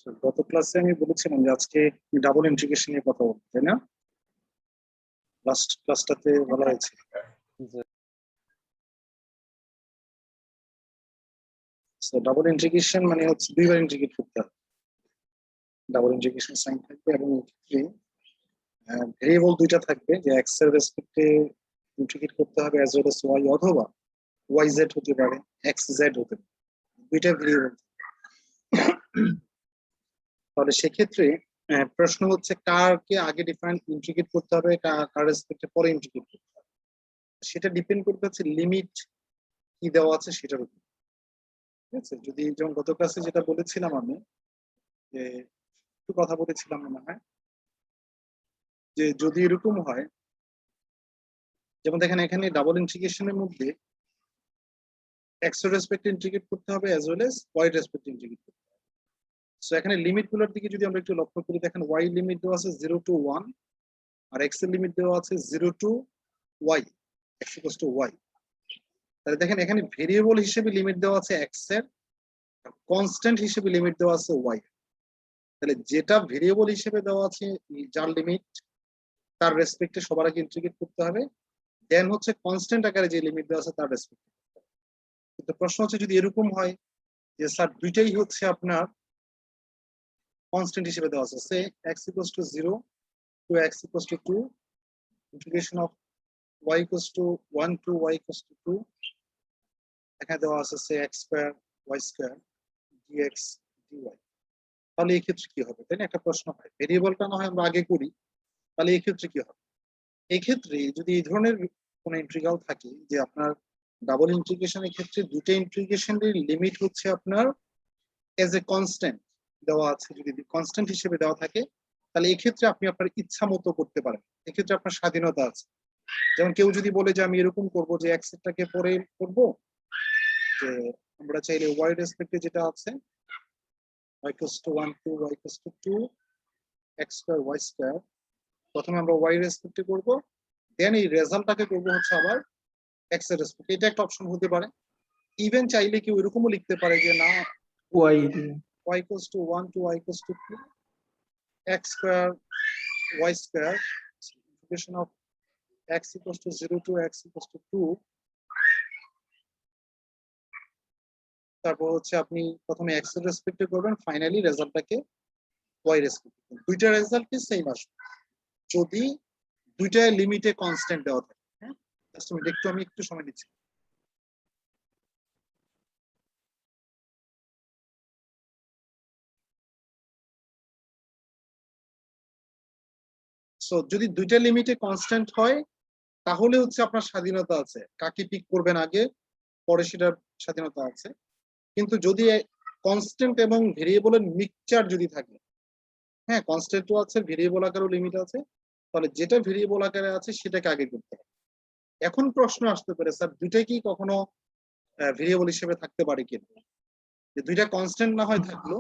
So, গত ক্লাসে আমি বলেছিলাম যে আজকে ডাবল ইন্টিগ্রেশন নিয়ে কথা বলবো, তাই না? লাস্ট ক্লাসটাতে বলা হয়েছে। সো ডাবল ইন্টিগ্রেশন মানে হচ্ছে দুইবার ইন্টিগ্রেট করতে হবে। ডাবল ইন্টিগ্রেশন সাইন থাকবে এবং ভেরিয়েবল দুইটা থাকবে, যে এক্স এর রেসপেক্টে ইন্টিগ্রেট করতে হবে অ্যাজ ওয়েল এস ওয়াই, অথবা ওয়াই জেড হতে পারে, এক্স জেড হতে পারে, দুইটা ভেরিয়েবল। তাহলে সেক্ষেত্রে প্রশ্ন হচ্ছে কারকে আগে ডিফারেন্ট ইন্টিগ্রেট করতে হবে, কার রেসপেক্টে পরে ইন্টিগ্রেট করতে হবে, সেটা ডিপেন্ড করবে হচ্ছে লিমিট কি দেওয়া আছে সেটার উপর। ঠিক আছে, যদি যেমন গত ক্লাসে যেটা বলেছিলাম আমি, যে একটু কথা বলেছিলাম মনে হয়, যে যদি এরকম হয়, যেমন দেখেন এখানে ডাবল ইন্টিগ্রেশনের মধ্যে এক্স এর রেসপেক্টে ইন্টিগ্রেট করতে হবে অ্যাজ ওয়েল এস ওয়াই এর রেসপেক্টে ইন্টিগ্রেট করতে হবে। সো এখানে লিমিট গুলোর দিকে যদি আমরা একটু লক্ষ্য করি, দেখেন ওয়াই লিমিট দেওয়া আছে 0 to 1 আর এক্স এর লিমিট দেওয়া আছে 0 to y, x equals to y। তাহলে দেখেন এখানে ভেরিয়েবল হিসেবে লিমিট দেওয়া আছে x এর, কনস্ট্যান্ট হিসেবে লিমিট দেওয়া আছে y। তাহলে যেটা ভেরিয়েবল হিসেবে দেওয়া আছে, যার লিমিট তার রেসপেক্টে সবার আগে ইন্টিগ্রেট করতে হবে, দেন হচ্ছে কনস্ট্যান্ট আকারে যে লিমিট দেওয়া আছে তার রেসপেক্টে। কিন্তু প্রশ্ন হচ্ছে যদি এরকম হয় যে স্যার দুইটাই হচ্ছে আপনার কনস্ট্যান্ট হিসেবে দেওয়া আছে, সে x equals to 0 to x equals to 2, integration of y equals to 1 to y equals to 2, এখানে দেওয়া আছে সে x square y square dx dy। তাহলে এই ক্ষেত্রে কি হবে, তাই না? একটা প্রশ্ন হয়, ভেরিয়েবলটা না হয় আমরা আগে করি, তাহলে এই ক্ষেত্রে কি হবে? এই ক্ষেত্রে যদি এই ধরনের কোনো ইন্টিগ্রাল থাকে, যে আপনার ডাবল ইন্টিগ্রেশনের ক্ষেত্রে দুটো ইন্টিগ্রেশনের লিমিট হচ্ছে আপনার এজ এ কনস্ট্যান্ট দেওয়া আছে, যদি কনস্ট্যান্ট হিসেবে দেওয়া থাকে, তাহলে এই ক্ষেত্রে আপনি আপনার ইচ্ছা মতো করতে পারেন, এক্ষেত্রে আপনার স্বাধীনতা আছে। যেমন কেউ যদি বলে যে আমি এরকম করব যে এক্সটাকে পরে করব, যে আমরা চাইলে ওয়াই রেসপেক্টে যেটা আছে y equals to 1 to y equals to 2 x square y square, প্রথমে আমরা ওয়াই রেসপেক্টে করব, দেন এই রেজাল্টটাকে করব হচ্ছে আবার এক্স এর রেসপেক্টে। এটা একটা অপশন হতে পারে। ইভেন চাইলে কেউ এরকমও লিখতে পারে যে না, y equals to 1 to y equals to 2 x square y square, integration of x equals to 0 to x equals to 2, তারপর হচ্ছে আপনি প্রথমে x এর রেসপেক্টে করবেন, ফাইনালি রেজাল্টটাকে y রেসপেক্টে করবেন। দুইটা রেজাল্টই সেম আসবে যদি দুইটা লিমিটে কনস্ট্যান্ট দেওয়া থাকে। হ্যাঁ, জাস্ট আমি একটু সময় নিচ্ছি। সো যদি দুইটা লিমিটে কনস্ট্যান্ট হয়, তাহলে হচ্ছে আপনার স্বাধীনতা আছে, কাকে পিক করবেন আগে পরে সেটার স্বাধীনতা আছে। কিন্তু যদি কনস্ট্যান্ট এবং ভেরিয়েবলের মিক্সচার যদি থাকে, হ্যাঁ কনস্ট্যান্টও আছে ভেরিয়েবল আকারেও লিমিট আছে, তাহলে যেটা ভেরিয়েবল আকারে আছে সেটাকে আগে করতে হবে। এখন প্রশ্ন আসতে পারে স্যার দুইটাই কি কখনো ভেরিয়েবল হিসেবে থাকতে পারে কিনা, যে দুইটা কনস্ট্যান্ট না হয় থাকলো,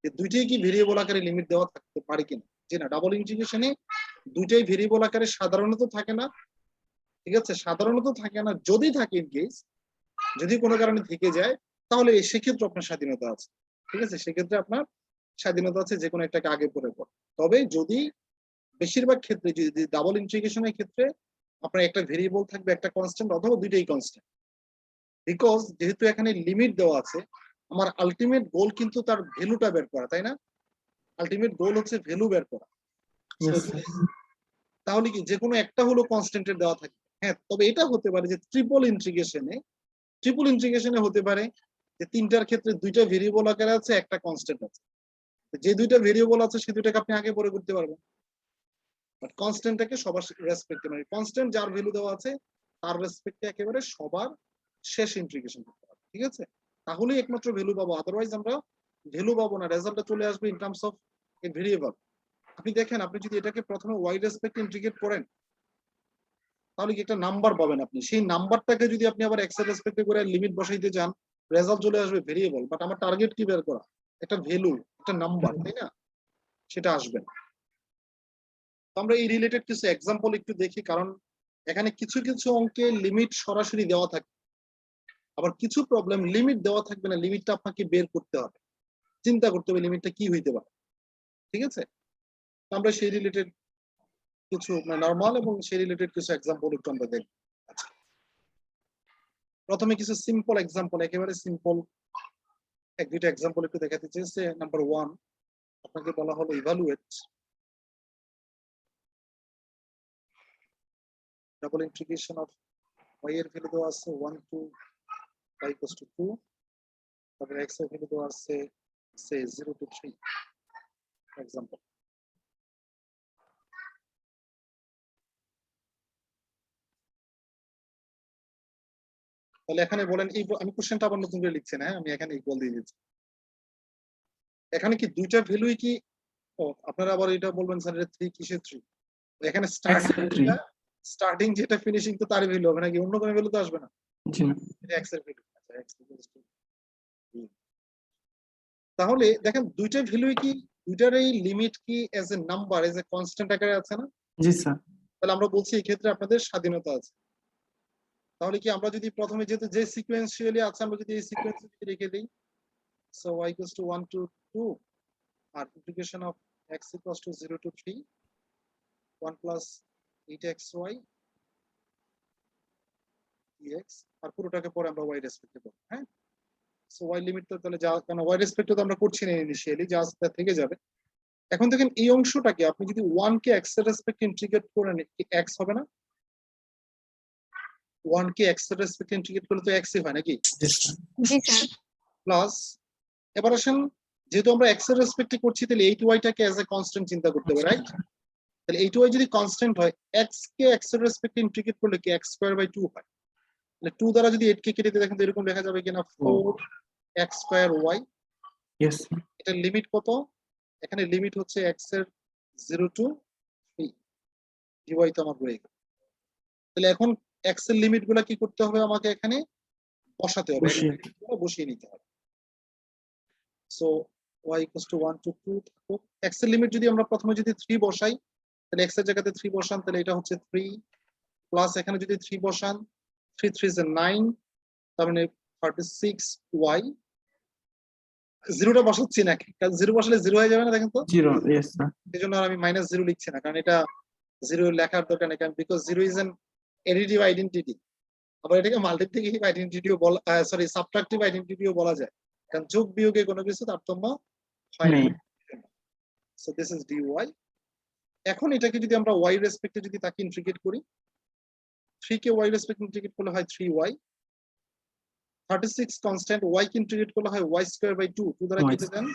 যে দুইটাই কি ভেরিয়েবল আকারে লিমিট দেওয়া থাকতে পারে কিনা? যে না, ডাবল ইন্টিগ্রেশনে দুইটাই ভেরিয়েবল আকারে সাধারণত থাকে না। ঠিক আছে, সাধারণত থাকে না, যদি থাকে ইন কেস, যদি কোনো কারণে থেকে যায়, তাহলে সেক্ষেত্রে আপনার স্বাধীনতা আছে। ঠিক আছে, সেক্ষেত্রে আপনার স্বাধীনতা আছে যে কোনো একটাকে আগে পরে পর। তবে যদি বেশিরভাগ ক্ষেত্রে, যদি ডাবল ইন্টিগ্রেশনের ক্ষেত্রে আপনার একটা ভেরিয়েবল থাকবে, একটা কনস্ট্যান্ট অথবা দুইটাই কনস্ট্যান্ট, বিকজ যেহেতু এখানে লিমিট দেওয়া আছে, আমার আলটিমেট গোল কিন্তু তার ভ্যালুটা বের করা, তাই না? আলটিমেট গোল হচ্ছে ভ্যালু বের করা। তাহলে কি যে কোনো একটা হলো কনস্ট্যান্টের দেওয়া থাকে? হ্যাঁ, তবে এটা হতে পারে যে ট্রিপল ইন্টিগ্রেশনে হতে পারে যে তিনটার ক্ষেত্রে দুইটা ভেরিয়েবল আকারে আছে, একটা কনস্ট্যান্ট আছে। যে দুইটা ভেরিয়েবল আছে সে দুইটাকে আপনি আগে পরে করতে পারবেন, বাট কনস্ট্যান্টটাকে সবার রেসপেক্টে, মানে কনস্ট্যান্ট যার ভ্যালু দেওয়া আছে তার রেসপেক্টে একেবারে সবার শেষ ইন্টিগ্রেশন করতে হবে। ঠিক আছে, তাহলেই একমাত্র ভ্যালু পাবো, আদারওয়াইজ আমরা ভ্যালু পাবো না, রেজাল্টটা চলে আসবে in terms of A variable. আপনি দেখেন, আপনি যদি এটাকে প্রথমে ওয়াই রেসপেক্টে ইন্টিগ্রেট করেন, তাহলে কি একটা নাম্বার পাবেন আপনি, সেই নাম্বারটাকে যদি আপনি আবার এক্স এর রেসপেক্টে করে লিমিট বসাইতে যান, রেজাল্ট চলে আসবে ভেরিয়েবল, বাট আমার টার্গেট কি বের করা? একটা ভ্যালু, একটা নাম্বার, তাই না? সেটা আসবে না। তো আমরা এই রিলেটেড কিছু এক্সাম্পল একটু দেখি, কারণ এখানে কিছু কিছু অঙ্কে লিমিট সরাসরি দেওয়া থাকে, আবার কিছু প্রবলেম লিমিট দেওয়া থাকবে না, লিমিটটা আপনাকে বের করতে হবে। চিন্তা করতে হবে লিমিটটা কি হইতে পারে, ঠিক আছে? আমরা সেই রিলেটেড কিছু নরমাল এবং সেই রিলেটেড কিছু এক্সাম্পল একটু আমরা দেখব। আচ্ছা, প্রথমে কিছু সিম্পল এক্সাম্পল, একেবারে সিম্পল এক দুইটা এক্সাম্পল একটু দেখাতে চেয়েছে। নাম্বার 1, আপনাকে বলা হলো evaluate double integration of y এর ভ্যালু দেওয়া আছে 1 to y equals to 2, তারপরে x এর ভ্যালু দেওয়া আছে সে 0 to 3 এক্সাম্পল। তাহলে এখানে বলেন এই, আমি কোশ্চেনটা আবার নতুন করে লিখছি না, আমি এখানে ইকুয়াল দিয়ে দিচ্ছি। এখানে কি দুইটা ভ্যালুই কি, ও আপনারা আবার এটা বলবেন স্যার এটা 3 কিসের 3? এখানে স্টার্টিং যেটা ফিনিশিং তো তার ভ্যালু হবে নাকি অন্য কোনো ভ্যালু তো আসবে না? জি না, এটা x এর ভ্যালু। আচ্ছা, x equals to 3। তাহলে দেখেন দুইটা ভ্যালুই কি, দুইটার এই লিমিট কি as a number, as a constant আকারে আছে না? জি স্যার। তাহলে আমরা বলছি এই ক্ষেত্রে আপনাদের স্বাধীনতা আছে। তাহলে কি আমরা যদি প্রথমে যেহেতু যে সিকোয়েন্সিয়ালি আছে আমরা যদি এই সিকোয়েন্সে যদি রেখে দিই, so y equals to 1 to 2 আর integration of x equals to 0 to 3 1 plus 8xy dx, আর পুরোটাকে পরে আমরা y রেসপেক্টে করব। হ্যাঁ, সো y লিমিট তো তাহলে যা, কারণ y রেসপেক্টে তো আমরা করছি না ইনিশিয়ালি, যা আসতে থেকে যাবে। এখন দেখেন এই অংশটাকে আপনি যদি 1 কে x এর রেসপেক্টে ইন্টিগ্রেট করেন কি x হবে না? 1 কে x এর রেসপেক্টে ইন্টিগ্রেট করলে তো x ই হয় নাকি? জি স্যার। জি স্যার। প্লাস এবার আসেন, যেহেতু আমরা x এর রেসপেক্টে করছি তাহলে 8y টাকে অ্যাজ এ কনস্ট্যান্ট চিন্তা করতে হবে, রাইট? তাহলে 8y যদি কনস্ট্যান্ট হয়, x কে x এর রেসপেক্টে ইন্টিগ্রেট করলে কি x স্কয়ার বাই 2 হয়। তাহলে 2 দ্বারা যদি 8 কে কেটে দিই দেখেন তো এরকম লেখা যাবে কিনা 4x স্কয়ার y। ইয়েস। এটার লিমিট কত? এখানে লিমিট হচ্ছে x এর 0 to 3 dy তো আমার হয়ে গেল। তাহলে এখন x এর লিমিট গুলা কি করতে হবে আমাকে এখানে বসাতে হবে, বসিয়ে নিতে হবে। So y equals to 1 to 2 থাকুক। x এর লিমিট যদি আমরা প্রথমে যদি 3 বসাই, তাহলে x এর জায়গাতে 3 বসান, তাহলে এটা হচ্ছে 3 প্লাস এখানে যদি 3 বসান 3 3 is 9, তার মানে 36y। জিরোটা বসাচ্ছি না, কারণ 0 বসালে 0 হয়ে যাবে না, দেখেন তো। 0, ইয়েস স্যার। এজন্য আর আমি -0 লিখছি না, কারণ এটা 0 লেখার দরকার নেই, কারণ because 0 is an additive identity। আবার এটাকে মাল্টিপ্লিকেটিভ আইডেন্টিটিও বলা, সরি সাবট্রাকটিভ আইডেন্টিটিও বলা যায়, কারণ যোগ বিয়োগে কোনো কিছু তারতম্য হয় না। So this is dy। এখন এটাকে যদি আমরা y রেসপেক্টে যদি তাকে ইন্টিগ্রেট করি, 3 কে y রেসপেক্টে ইন্টিগ্রেট করলে হয় 3y, 36 কনস্ট্যান্ট, y কে ইন্টিগ্রেট করলে হয় y স্কয়ার বাই 2, 2 দ্বারা কেটে দেন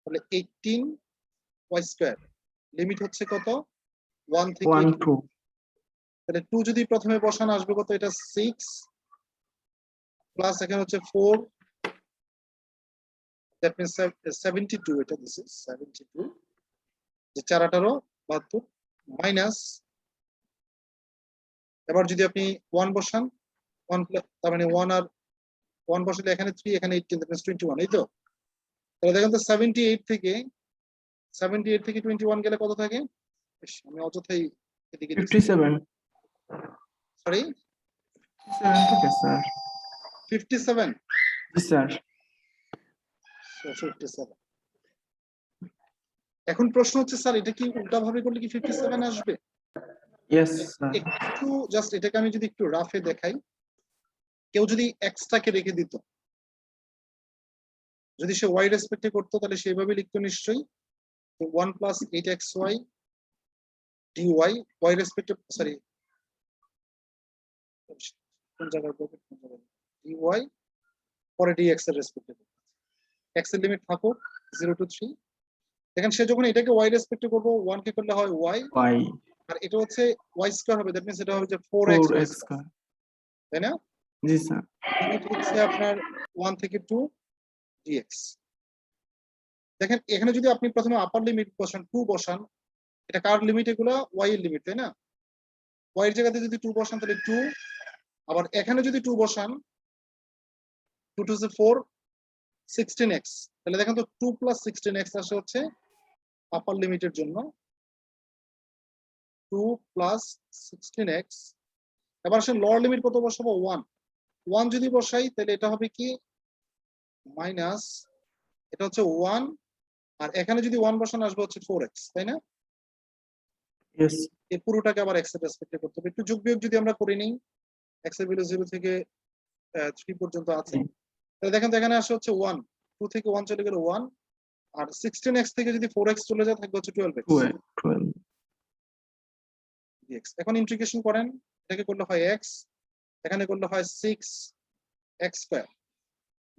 তাহলে 18y স্কয়ার। লিমিট হচ্ছে কত? 1 থেকে 2। তাহলে 2 যদি প্রথমে বসান আসবে কত? এটা 6 প্লাস এখানে হচ্ছে 4, দ্যাট মিন্স 72। এটা দিস ইজ 72, যে 4 18 72 মাইনাস, এবার যদি আপনি 1 বসান 1 তার মানে 1 আর 1 বসালে এখানে 3 এখানে 18, দ্যাট মিন্স 21, এই তো। তাহলে দেখেন তো 78 থেকে 21 গেলে কত থাকে? আমি অযথাই এদিকে 57। সরি 57 থাকে স্যার। 57। জি স্যার। 57। এখন প্রশ্ন হচ্ছে স্যার এটা কি উল্টা ভাবে করলে কি 57 আসবে? Yes sir. একটু জাস্ট এটাকে আমি যদি একটু রাফে দেখাই, কেউ যদি x টাকে রেখে দিত, যদি সে y রেসপেক্টে করতো তাহলে সেইভাবে লিখতো নিশ্চয়ই 1 plus 8xy dy, y রেসপেক্টে, সরি কোন জায়গায় dy পরে dx এর রেসপেক্টে, x এর লিমিট থাকুক 0 to 3। দেখেন সে যখন এটাকে y রেসপেক্টে করব, 1 কে করলে হয় y, আর এটা হচ্ছে y স্কয়ার হবে, দ্যাট মিন্স এটা হবে যে 4x স্কয়ার, তাই না? জি স্যার। লিমিট হচ্ছে আপনার 1 থেকে 2 dx। দেখেন এখানে যদি আপনি প্রথমে আপার লিমিট বসান 2 বসান, এটা কার লিমিট? এগুলো y এর লিমিট, তাই না? y এর জায়গাতে যদি 2 বসান তাহলে 2, আবার এখানে যদি 2 বসান 2 to 4 16x, তাহলে দেখেন তো 2 plus 16x আসে হচ্ছে আপার লিমিটের জন্য 2 plus 16x। এবার আসলে লোয়ার লিমিট কত বসাবো? 1 যদি বসাই তাহলে এটা হবে কি এটা হচ্ছে 1 আর এখানে যদি 1 বসানো আসবে হচ্ছে 4x, তাই না? Yes. এই পুরোটাকে আবার x এর রেসপেক্টে করতে হবে। একটু যোগ বিয়োগ যদি আমরা করে নিই, x এর ভ্যালু 0 থেকে 3 পর্যন্ত আছে, তাহলে দেখেন তো এখানে আসে হচ্ছে 1, 2 থেকে 1 চলে গেল 1, আর 16x থেকে যদি 4x চলে যায় থাকবে হচ্ছে 12x 12. dx। এখন ইন্টিগ্রেশন করেন, এটাকে করলে হয় x, এখানে করলে হয় 6x স্কয়ার,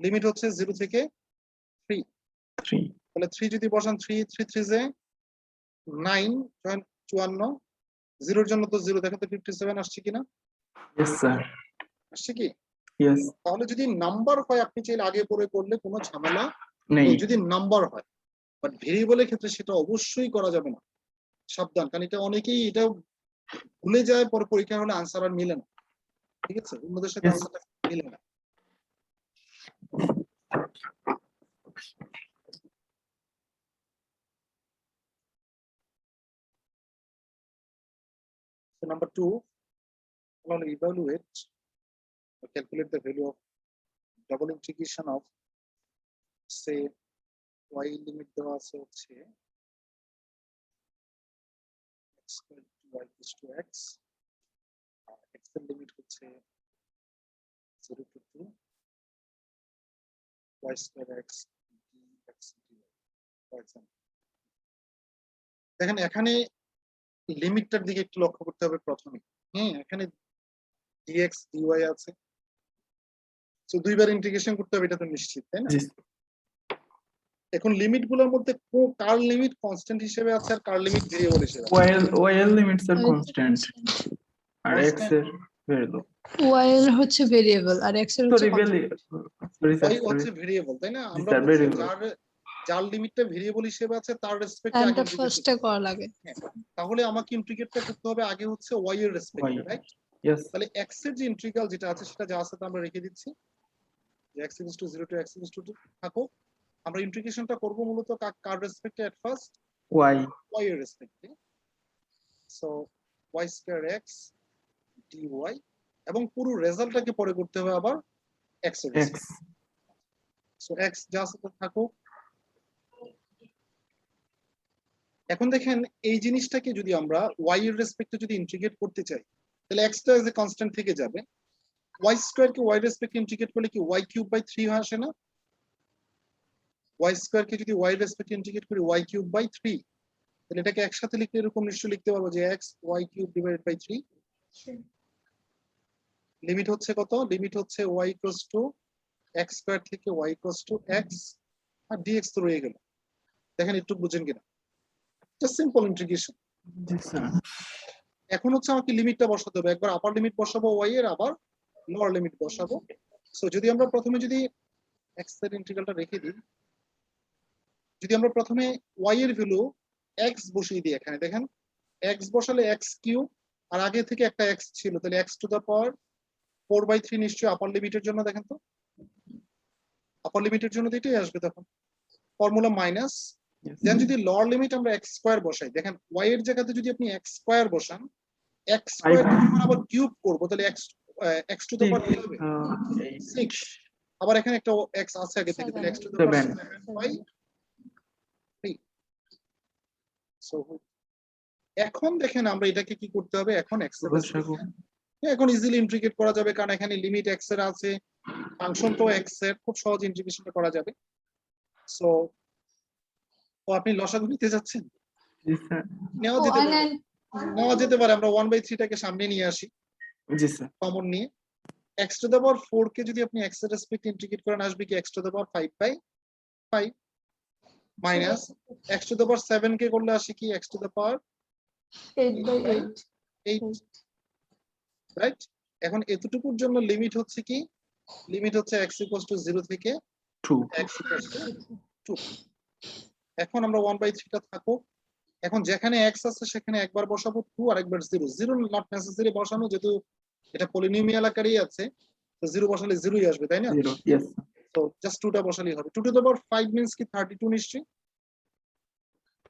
লিমিট হচ্ছে 0 থেকে 3, 3. তাহলে 3 যদি বসান 3 3 3 যে 9 54, 0 এর জন্য তো 0, দেখেন তো 57 আসছে কিনা, Yes, sir. আসছে কি? Yes. তাহলে যদি নাম্বার হয় আপনি চাইলে আগে পরে করলে কোনো ঝামেলা নেই। নেই, যদি নাম্বার হয়। বাট ভেরিয়েবলের ক্ষেত্রে সেটা অবশ্যই করা যাবে না, সাবধান, কারণ এটা অনেকেই এটা ভুলে যায়, পরে পরীক্ষা হলে আনসার আর মিলে না, ঠিক আছে, অন্যদের সাথে Yes. আনসারটা মিলে না। So number 2, we'll evaluate or calculate the value of double integration of, say, y limit দেওয়া আছে হচ্ছে x squared to y equals to x, আর x এর লিমিট হচ্ছে 0 to 2 y square x dx dy, for example। দেখেন এখানে লিমিটটার দিকে একটু লক্ষ্য করতে হবে প্রথমে। হ্যাঁ, এখানে dx dy আছে, তো দুইবার ইন্টিগ্রেশন করতে হবে, এটা তো নিশ্চিত, তাই না? Yes. এখন লিমিট গুলোর মধ্যে কার লিমিট কনস্ট্যান্ট হিসেবে আছে আর কার লিমিট ভেরিয়েবল হিসেবে আছে? While limits are constant R x Constant, এর variable. y এর হচ্ছে ভেরিয়েবল আর x এর হচ্ছে Sorry, sorry, y sir. হচ্ছে ভেরিয়েবল, তাই না? আমরা sir, বলছি variable. যার যার লিমিটটা ভেরিয়েবল হিসেবে আছে তার রেসপেক্টে আগে টাইমটা integrate ফার্স্টে করা লাগে। তাহলে আমাকে ইন্টিগ্রেটটা করতে হবে আগে হচ্ছে y এর রেসপেক্টে, Y. রাইট? Yes. তাহলে x এর যে ইন্টিগ্রাল যেটা আছে সেটা যা আছে তা আমরা রেখে দিচ্ছি, যে x equals to 0 to x equals to 2 থাকো। আমরা ইন্টিগ্রেশনটা করব মূলত কার রেসপেক্টে এট ফার্স্ট? Y. y এর রেসপেক্টে। So y square x dy, এবং পুরো রেজাল্টটাকে পরে করতে হবে আবার x এর X. রেসপেক্টে। সো x যা আছে তা থাকো। এখন দেখেন এই জিনিসটাকে যদি আমরা y এর রেসপেক্টে যদি ইন্টিগ্রেট করতে চাই, তাহলে x টা এজ এ কনস্ট্যান্ট থেকে যাবে, y স্কয়ার কে y রেসপেক্টে ইন্টিগ্রেট করলে কি y কিউব বাই 3 আসে না? y স্কয়ার কে যদি y রেসপেক্টে ইন্টিগ্রেট করি y কিউব বাই 3, তাহলে এটাকে একসাথে লিখলে এরকম নিশ্চয়ই লিখতে পারবো যে x y cube divided by 3। Limit হচ্ছে কত? লিমিট হচ্ছে y equals to x square থেকে y ইকুয়ালস টু x, আর dx তো রয়ে গেল। দেখেন একটু বুঝেন কিনা, just simple integration. Yes, sir. এখন হচ্ছে আমাকে লিমিটটা বসাতে হবে, একবার আপার লিমিট বসাবো y এর, আবার লোয়ার লিমিট বসাবো। সো যদি আমরা প্রথমে যদি x এর ইন্টিগ্রালটা রেখে দিই, যদি আমরা প্রথমে y এর ভ্যালু x বসিয়ে দিই, এখানে দেখেন x বসালে x কিউব, আর আগে থেকে একটা x ছিল, তাহলে x টু দা পাওয়ার 4/3 নিশ্চয়ই আপার লিমিটের জন্য, দেখেন তো আপার লিমিটের জন্য এটাই আসবে, তখন ফর্মুলা মাইনাস। Yes. দেন যদি লোয়ার লিমিট আমরা x স্কয়ার বসাই, দেখেন y এর জায়গাতে যদি আপনি x স্কয়ার বসান, x স্কয়ার আবার কিউব করব, তাহলে x টু দা পাওয়ার কি হবে? 6। আবার এখানে একটা x আছে আগে থেকে, তাহলে x to the power 7/3। So এখন দেখেন আমরা এটাকে কি করতে হবে, এখন x এর এখন ইজিলি ইন্টিগ্রেট করা যাবে, কারণ এখানে লিমিট x এর আছে, ফাংশন তো x এর, খুব সহজ ইন্টিগ্রেশনটা করা যাবে। সো আপনি লসাগু নিতে যাচ্ছেন? Yes, sir. নেওয়া যেতে পারে, আমরা 1/3 টাকে সামনে নিয়ে আসি Yes, sir. কমন নিয়ে। x টু দা পাওয়ার 4 কে যদি আপনি x এর রেসপেক্টে ইন্টিগ্রেট করেন আসবে কি x to the power 5/5 minus x to the power 7 কে করলে আসে কি x to the power 8, right? এখন এতটুকুর জন্য লিমিট হচ্ছে কি, লিমিট হচ্ছে x ইকুয়ালস টু 0 থেকে 2. x equals to 2। এখন আমরা 1/3 টা থাকো, এখন যেখানে x আছে সেখানে একবার বসাবো 2 আর একবার 0। 0 নট নেসেসারি বসানো, যেহেতু এটা পলিনোমিয়াল আকারেই আছে, তো 0 বসালে 0ই আসবে, তাই না? 0. Yes. তো জাস্ট 2 টা বসালেই হবে। 2 টু দ্য পাওয়ার 5 মিন্স কি 32 নিশ্চয়ই?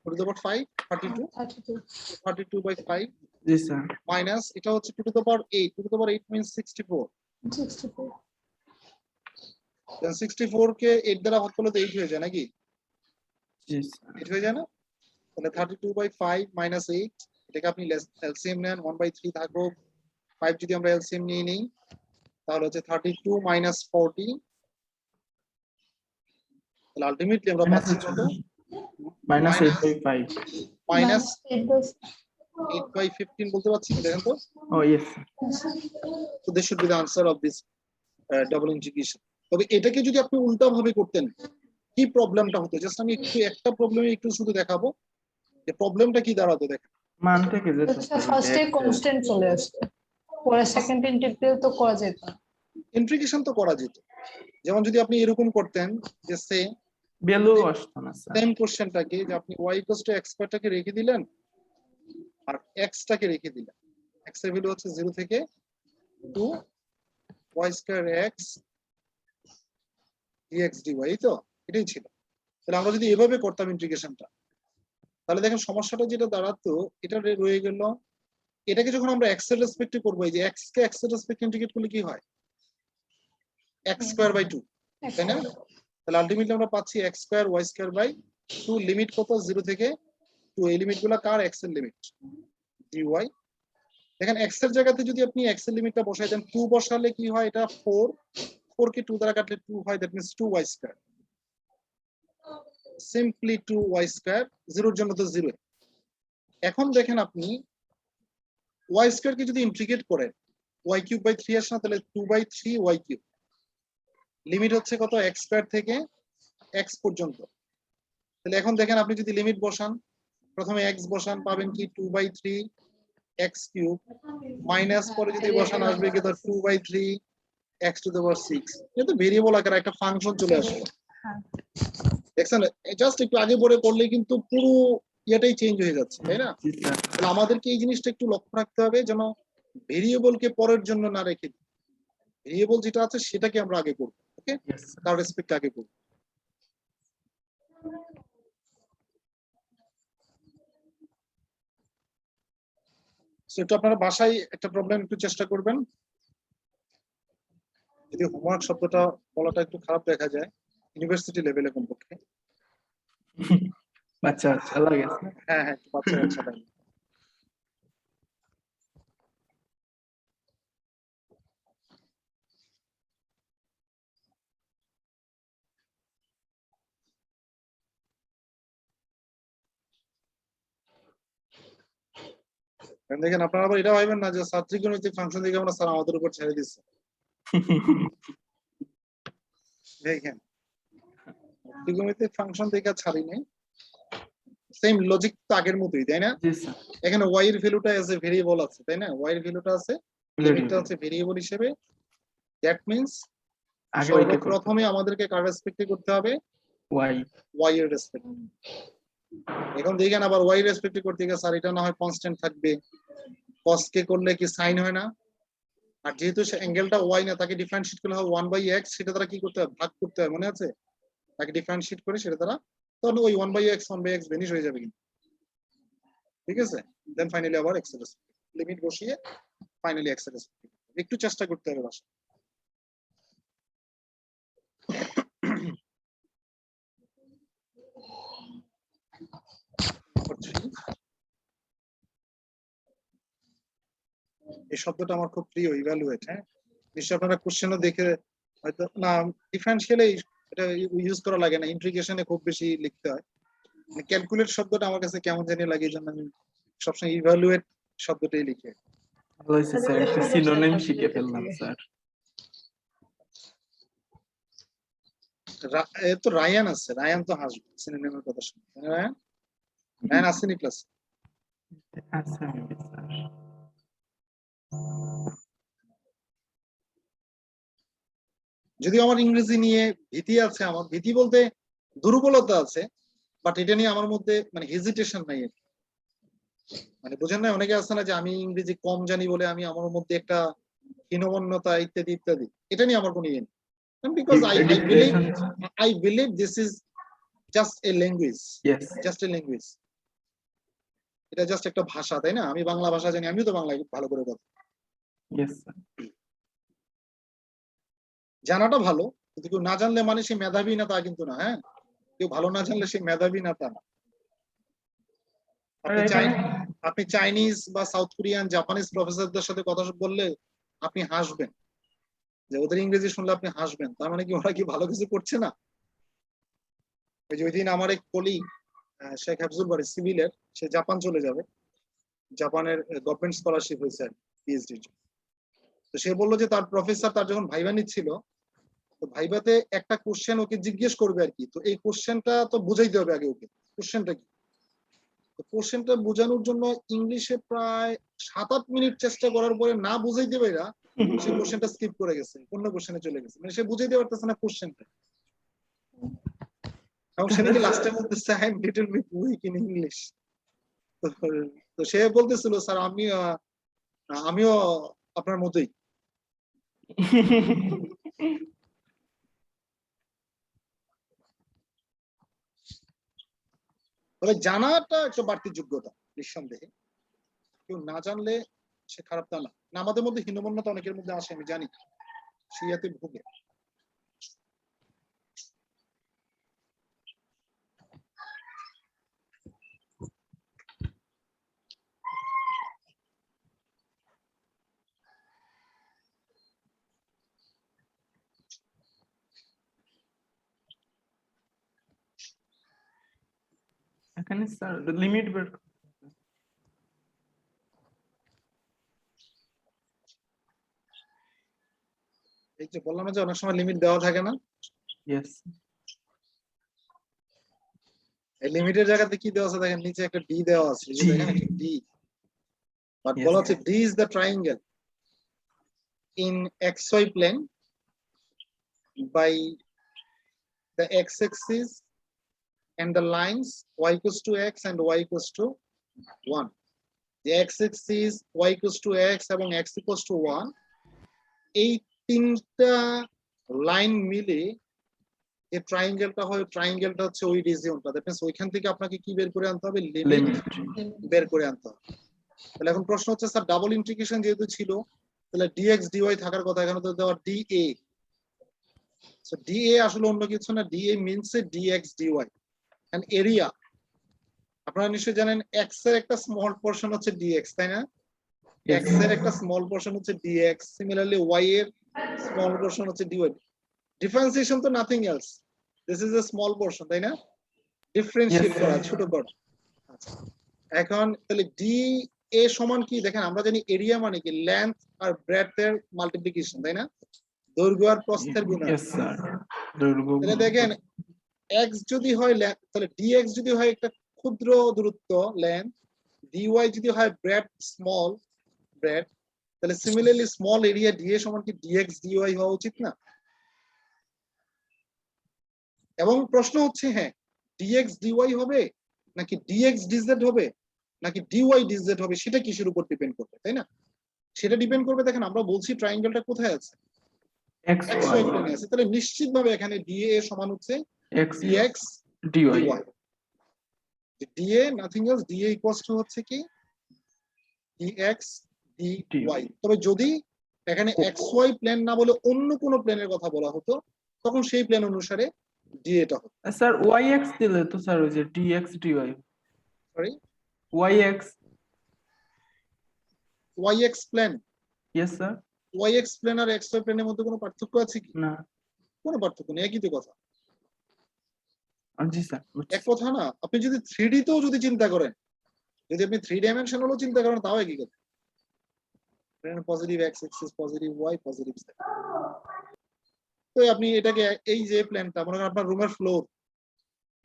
2 to the power 5 32, 32/5 Yes, sir. Minus এটা হচ্ছে 2 to the power 8, 2 to the power 8 means 64, 64 কে 8 দ্বারা ভাগ করলে তো 8 হয়ে যায় নাকি? জি স্যার 8 হয়ে যায় না? তাহলে 32/5 মাইনাস 8, এটাকে আপনি এলসিএম নেন 1/3 থাকো 5 যদি আমরা এলসিএম নিয়ে নিই তাহলে হচ্ছে 32 মাইনাস 40, তাহলে আলটিমেটলি আমরা পাচ্ছি কত? মাইনাস Minus- 8/5 মাইনাস -8/5 8/15 বলতে পারছি কি দেখেন তো? ও yes So this should be the answer of this double integration. তবে এটাকে যদি আপনি উল্টা ভাবে করতেন কি প্রবলেমটা হতো? জাস্ট আমি একটু একটা প্রবলেমে একটু শুধু দেখাবো যে প্রবলেমটা কি দাঁড়াতো দেখেন। মান থেকে যেত আচ্ছা ফার্স্টে কনস্ট্যান্ট চলে আসছে, পরে সেকেন্ড ইন্টিগ্রাল তো করা যেত না। ইন্টিগ্রেশন তো করা যেত, যেমন যদি আপনি এরকম করতেন যে ভ্যালু আসতো না স্যার সেম কোশ্চেনটাকে যে আপনি y = x টাকে রেখে দিলেন আর x টাকে রেখে দিলেন, x এর ভ্যালু হচ্ছে 0 থেকে 2 y² x dx dy, এই তো এটাই ছিল। তাহলে আমরা যদি এভাবে করতাম ইন্টিগ্রেশনটা তাহলে দেখেন সমস্যাটা যেটা দাঁড়াতো এটা রয়ে গেল, এটাকে যখন আমরা x এর রেসপেক্টে করব এই যে x কে x এর রেসপেক্টে ইন্টিগ্রেট করলে কি হয়? x²/2, তাই না? তাহলে আলটিমেটলি আমরা পাচ্ছি x² y²/2 লিমিট কত 0 থেকে 2, এই লিমিটগুলো কার? x এর লিমিট dy। দেখেন x এর জায়গাতে যদি আপনি x এর লিমিটটা বসাই দেন 2 বসালে কি হয়? এটা 4 কে 2 দ্বারা কাটলে 2 হয়, that means 2y², simply 2y², 0 এর জন্য তো 0। এখন দেখেন আপনি y² কে যদি ইন্টিগ্রেট করেন y³/3 আসে না, তাহলে 2/3y³, লিমিট হচ্ছে কত? x² থেকে x পর্যন্ত। তাহলে এখন দেখেন আপনি যদি লিমিট বসান, প্রথমে x বসান পাবেন কি 2/3 x³ মাইনাস পরে যদি বসান আসবে কি ধর 2/3 x⁶, কিন্তু ভেরিয়েবল আকারে একটা ফাংশন চলে আসবে। দেখছেন জাস্ট একটু আগে পরে করলে কিন্তু পুরো ইয়েটাই চেঞ্জ হয়ে যাচ্ছে, তাই না? জি স্যার তাহলে আমাদেরকে এই জিনিসটা একটু লক্ষ্য রাখতে হবে যেন ভেরিয়েবলকে পরের জন্য না রেখে দিই, ভেরিয়েবল যেটা আছে সেটাকে আমরা আগে করব, ওকে, ইয়েস স্যার তার রেসপেক্ট আগে করব। সো একটু আপনারা বাসায় একটা প্রবলেম একটু চেষ্টা করবেন, যদি হোমওয়ার্ক শব্দটা বলাটা একটু খারাপ দেখা যায় ইউনিভার্সিটি লেভেলে কমপক্ষে। বাচ্চা বাচ্চা লাগে স্যার হ্যাঁ হ্যাঁ একটু বাচ্চা বাচ্চা লাগে। দেখেন আপনারা আবার এটা ভাবেন না যে ত্রিকোণমিতিক ফাংশন দেখে আমরা স্যার আমাদের উপর ছেড়ে দিচ্ছে। দেখেন ত্রিকোণমিতিক ফাংশন দেখে ছাড়ি নাই, সেম লজিক তো আগের মতোই, তাই না? জি স্যার এখানে y এর ভ্যালুটা এজ এ ভেরিয়েবল আছে, তাই না? y এর ভ্যালুটা আছে, লিমিটটা হচ্ছে ভেরিয়েবল হিসেবে, দ্যাট মিন্স আগে ওইটা করতে সর্বপ্রথমে আমাদেরকে কার রেসপেক্টে করতে হবে? ওয়াই y এর রেসপেক্ট। এখন দেখেন আবার y রেসপেক্টে করতে গিয়ে স্যার এটা না হয় কনস্ট্যান্ট থাকবে, cos কে করলে কি sin হয় না? আর যেহেতু সে অ্যাঙ্গেলটা y না, তাকে ডিফারেন্সিয়েট করলে হয় 1/x, সেটা দ্বারা কি করতে হয়? ভাগ করতে হয়, মনে আছে? তাকে ডিফারেন্সিয়েট করে সেটা দ্বারা, তাহলে ওই 1/x ভ্যানিশ হয়ে যাবে কিন্তু, ঠিক আছে? দেন ফাইনালি আবার x এর লিমিট বসিয়ে ফাইনালি x এর একটু চেষ্টা করতে হবে বাসা। এই শব্দটা আমার খুব প্রিয়, ইভ্যালুয়েট। হ্যাঁ, নিশ্চয় আপনারা কোশ্চেনও দেখে হয়তো না, ডিফারেন্সিয়ালে এটা ইউজ করা লাগে না, ইন্টিগ্রেশনে খুব বেশি লিখতে হয়। ক্যালকুলেট শব্দটা আমার কাছে কেমন জানি লাগে, এই জন্য আমি সবসময় ইভ্যালুয়েট শব্দটাই লিখি। ভালো হয়েছে স্যার একটা সিনোনিম শিখে ফেললাম স্যার তো রায়ান আছে, রায়ান তো হাসবে সিনোনিমের কথা শুনে, তাই না রায়ান? রায়ান আসেনি ক্লাস? আচ্ছা স্যার যদিও আমার ইংরেজি নিয়ে ভীতি আছে, আমার ভীতি বলতে দুর্বলতা আছে, বাট এটা নিয়ে আমার মধ্যে মানে হেজিটেশন নাই। মানে বোঝেন না, অনেকে আছে না যে আমি ইংরেজি কম জানি বলে আমি আমার মধ্যে একটা হীনমন্যতা ইত্যাদি ইত্যাদি, এটা নিয়ে আমার কোনো ইয়ে নেই। Because I believe this is just a language, yes just a language. এটা জাস্ট একটা ভাষা, তাই না? আমি বাংলা ভাষা জানি, আমিও তো বাংলায় ভালো করে কথা। ইয়েস স্যার জানাটা ভালো, কিন্তু কেউ না জানলে মানে সে মেধাবী না তা কিন্তু না। হ্যাঁ, কেউ ভালো না জানলে সে মেধাবী না তা না। আপনি আপনি চাইনিজ বা সাউথ কোরিয়ান জাপানিজ প্রফেসরদের সাথে কথা বললে আপনি হাসবেন, যে ওদের ইংরেজি শুনলে আপনি হাসবেন, তার মানে কি ওরা কি ভালো কিছু করছে না? ওই যে ওই দিন আমার এক কলিগ শেখ হাফজুল বাড়ি সিভিলের, সে জাপান চলে যাবে, জাপানের গভর্নমেন্ট স্কলারশিপ হয়েছে পিএইচডি। তো সে বললো যে তার প্রফেসর তার যখন ভাইবা নিচ্ছিল, তো ভাইবাতে একটা কোশ্চেন ওকে জিজ্ঞেস করবে আর কি, তো এই কোশ্চেনটা তো বুঝাইতে হবে আগে ওকে, কোশ্চেনটা কি। তো কোশ্চেনটা বোঝানোর জন্য ইংলিশে প্রায় 7-8 মিনিট চেষ্টা করার পরে না বুঝাইতে পারা সে কোশ্চেনটা স্কিপ করে গেছে, অন্য কোশ্চেনে চলে গেছে, মানে সে বুঝাইতে পারতেছে না কোশ্চেনটা। এবং সে নাকি লাস্টে বলতেছে I am little bit weak in English. তো সে বলতেছিল স্যার আমিও আপনার মতোই। তবে জানাটা একটা বাড়তি যোগ্যতা নিঃসন্দেহে, কেউ না জানলে সে খারাপ তা না। আমাদের মধ্যে হীনমন্যতা অনেকের মধ্যে আসে, আমি জানি, সিয়াতে ভুগে। এখানে স্যার লিমিট বের এই যে বললাম না যে অনেক সময় লিমিট দেওয়া থাকে না, ইয়েস এই লিমিটের জায়গাতে কি দেওয়া আছে দেখেন, নিচে একটা ডি দেওয়া আছে, এই যে দেখেন একটা ডি, বাট Yes. বলা হচ্ছে D is the triangle in xy plane by the x-axis and the lines y equals to x and y equals to 1. The x-axis, y equals to x এবং x equals to 1, এই তিনটা line মিলে যে ট্রায়াঙ্গেলটা হয়, ট্রায়াঙ্গেলটা হচ্ছে ওই রিজিয়নটা। That means ওইখান থেকে আপনাকে কি বের করে আনতে হবে, লিমিট বের করে আনতে হবে। তাহলে এখন প্রশ্ন হচ্ছে স্যার ডাবল ইন্টিগ্রেশন যেহেতু ছিল, তাহলে dx dy থাকার কথা, এখানে তো দেওয়া dA। সো dA আসলে অন্য কিছু না, dA means dx dy and area. আপনারা নিশ্চয়ই জানেন x এর একটা স্মল পোরশন হচ্ছে dx, তাই না? x এর একটা স্মল পোরশন হচ্ছে dx, সিমিলারলি y এর স্মল পোরশন হচ্ছে dy। ডিফারেন্সিয়েশন তো nothing else, this is a small portion, তাই না? ডিফারেন্সিয়েট করা, ছোট করা। আচ্ছা, এখন তাহলে ডি এ সমান কি দেখেন, আমরা জানি এরিয়া মানে কি লেন্থ আর ব্রেডথ এর মাল্টিপ্লিকেশন, তাই না? দৈর্ঘ্য আর প্রস্থের গুণন। ইয়েস স্যার দৈর্ঘ্য তাহলে দেখেন x যদি হয় তাহলে dx যদি হয় একটা ক্ষুদ্র দূরত্ব লেন্থ, dy যদি হয় ব্রেড স্মল ব্রেড, তাহলে সিমিলারলি স্মল এরিয়া dA সমান কি dx dy হওয়া উচিত না? এবং প্রশ্ন হচ্ছে হ্যাঁ dx dy হবে নাকি dx dz হবে নাকি dy dz হবে, সেটা কিসের উপর ডিপেন্ড করবে, তাই না? সেটা ডিপেন্ড করবে, দেখেন আমরা বলছি ট্রায়াঙ্গেলটা কোথায় আছে, xy প্লেনে আছে, তাহলে নিশ্চিতভাবে এখানে dA সমান হচ্ছে dx dy। dA nothing else, dA equals to হচ্ছে কি dx dy। তবে যদি এখানে xy প্লেন না বলে অন্য কোনো প্লেনের কথা বলা হতো, তখন সেই প্লেন অনুসারে dA টা হতো। স্যার yx দিলে তো স্যার ওই যে dx dy, sorry yx yx plane, yes sir yx plane আর xy প্লেনের মধ্যে কোনো পার্থক্য আছে কি? না কোনো পার্থক্য নেই, একই তো কথা। জি স্যার এক কথা না, আপনি যদি 3D তেও যদি চিন্তা করেন, যদি আপনি 3 ডাইমেনশনালও চিন্তা করেন, তাও একই কথা। Positive x axis, positive y, positive z। তো আপনি এটাকে এই যে প্ল্যানটা মনে করেন আপনার রুমের ফ্লোর,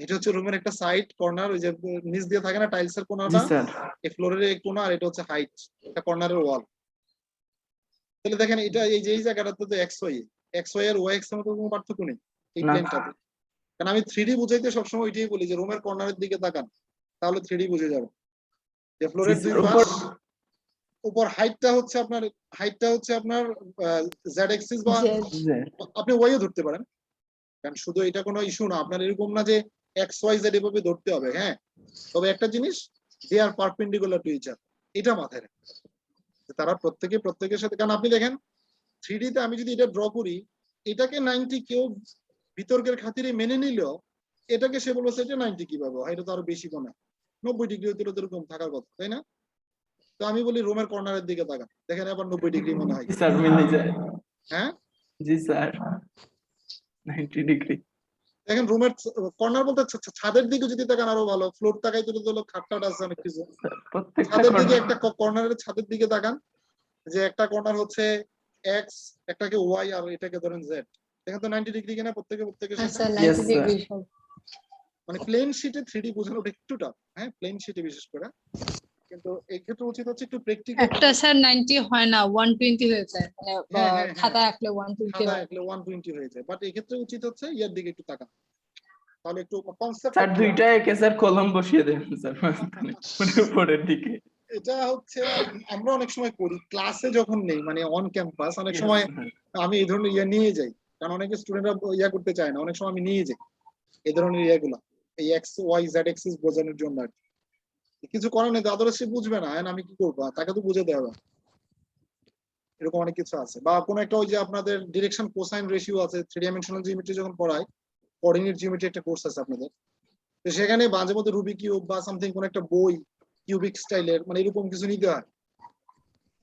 এটা হচ্ছে রুমের একটা সাইড কর্নার, ওই যে নিচ দিয়ে থাকে না টাইলসের জি কোণাটা, স্যার এই ফ্লোরের এই কোণা, আর এটা হচ্ছে হাইট, একটা কর্নারের ওয়াল। তাহলে দেখেন এটা এই যে এই জায়গাটাতে তো xy আর y এর মধ্যে কোনো পার্থক্য নেই এই না। প্লেনটাতে। কারণ আমি 3D বুঝাইতে সবসময় ওইটাই বলি যে রুমের কর্নারের দিকে তাকান, তাহলে 3D বুঝে যাবে। যে ফ্লোরের দুই পাশ, উপর হাইটটা হচ্ছে আপনার z এক্সিস বা আপনি y ও ধরতে পারেন, কারণ শুধু এটা কোনো ইস্যু না, আপনার এরকম না যে এক্স ওয়াই জেড এভাবে ধরতে হবে। হ্যাঁ, তবে একটা জিনিস, they are perpendicular to each other, এটা মাথায় রাখবেন, তারা প্রত্যেকের সাথে। কারণ আপনি দেখেন 3D তে আমি যদি এটা ড্র করি, এটাকে 90 কেউ বিতর্কের খাতিরে মেনে নিলেও এটাকে সে বলবে এটা 90 কিভাবে হয়, এটা তো আরো বেশি কোণে 90 ডিগ্রি হতে এরকম থাকার কথা, তাই না? তো আমি বলি রুমের কর্নারের দিকে তাকান, দেখেন আবার 90 ডিগ্রি মনে হয়। স্যার মিলে যায়। হ্যাঁ জি স্যার 90 ডিগ্রি। দেখেন রুমের কর্নার বলতে ছাদের দিকে যদি তাকান আরো ভালো, ফ্লোর তাকাইতে তো খাটটাট আছে অনেক কিছু, প্রত্যেকটা ছাদের দিকে corner- একটা কর্নারের ছাদের দিকে তাকান, যে একটা কর্নার হচ্ছে এক্স, একটাকে ওয়াই, আর এটাকে ধরেন জেড, দেখেন তো 90 ডিগ্রি কিনা প্রত্যেকে আচ্ছা সাথে। 90 Yes, sir. ডিগ্রি সব। মানে প্লেন শিটে 3D বোঝানোটা একটু টাফ, হ্যাঁ প্লেন শিটে বিশেষ করে, কিন্তু এই ক্ষেত্রে উচিত হচ্ছে একটু প্র্যাকটিক্যাল। একটা স্যার 90 হয় না 120 হয়ে যায়, মানে হ্যাঁ, হ্যাঁ, হ্যাঁ। খাতায় আঁকলে 120 সাদা হয়। একলে 120 হয়ে যায়, বাট এই ক্ষেত্রে উচিত হচ্ছে ইয়ার দিকে একটু তাকান, তাহলে একটু কনসেপ্ট। স্যার দুইটা একে স্যার কলম বসিয়ে দেন স্যার মাঝখানে, মানে উপরের দিকে। এটা হচ্ছে আমরা অনেক সময় করি ক্লাসে যখন নেই, মানে অন ক্যাম্পাস অনেক Yes, সময় sir. আমি এই ধরনের ইয়া নিয়ে যাই, কারণ অনেকে স্টুডেন্টরা ইয়া করতে চায় না, অনেক সময় আমি নিয়ে যাই এই ধরনের ইয়াগুলো, এই এক্স ওয়াই জেড এক্সিস বোঝানোর জন্য আর কি। কিছু করার নেই, আদারওয়াইজ সে বুঝবে না, আমি কি করবো, তাকে তো বুঝে দেওয়া, এরকম অনেক কিছু আছে। বা কোনো একটা ওই যে আপনাদের ডিরেকশন কোসাইন রেশিও আছে, 3 ডাইমেনশনাল জিওমেট্রি যখন পড়ায়, কোঅর্ডিনেট জিওমেট্রি একটা কোর্স আছে আপনাদের, তো সেখানে মাঝে মধ্যে রুবিক কিউব বা সামথিং কোন একটা বই কিউবিক স্টাইলের মানে এরকম কিছু নিতে হয়,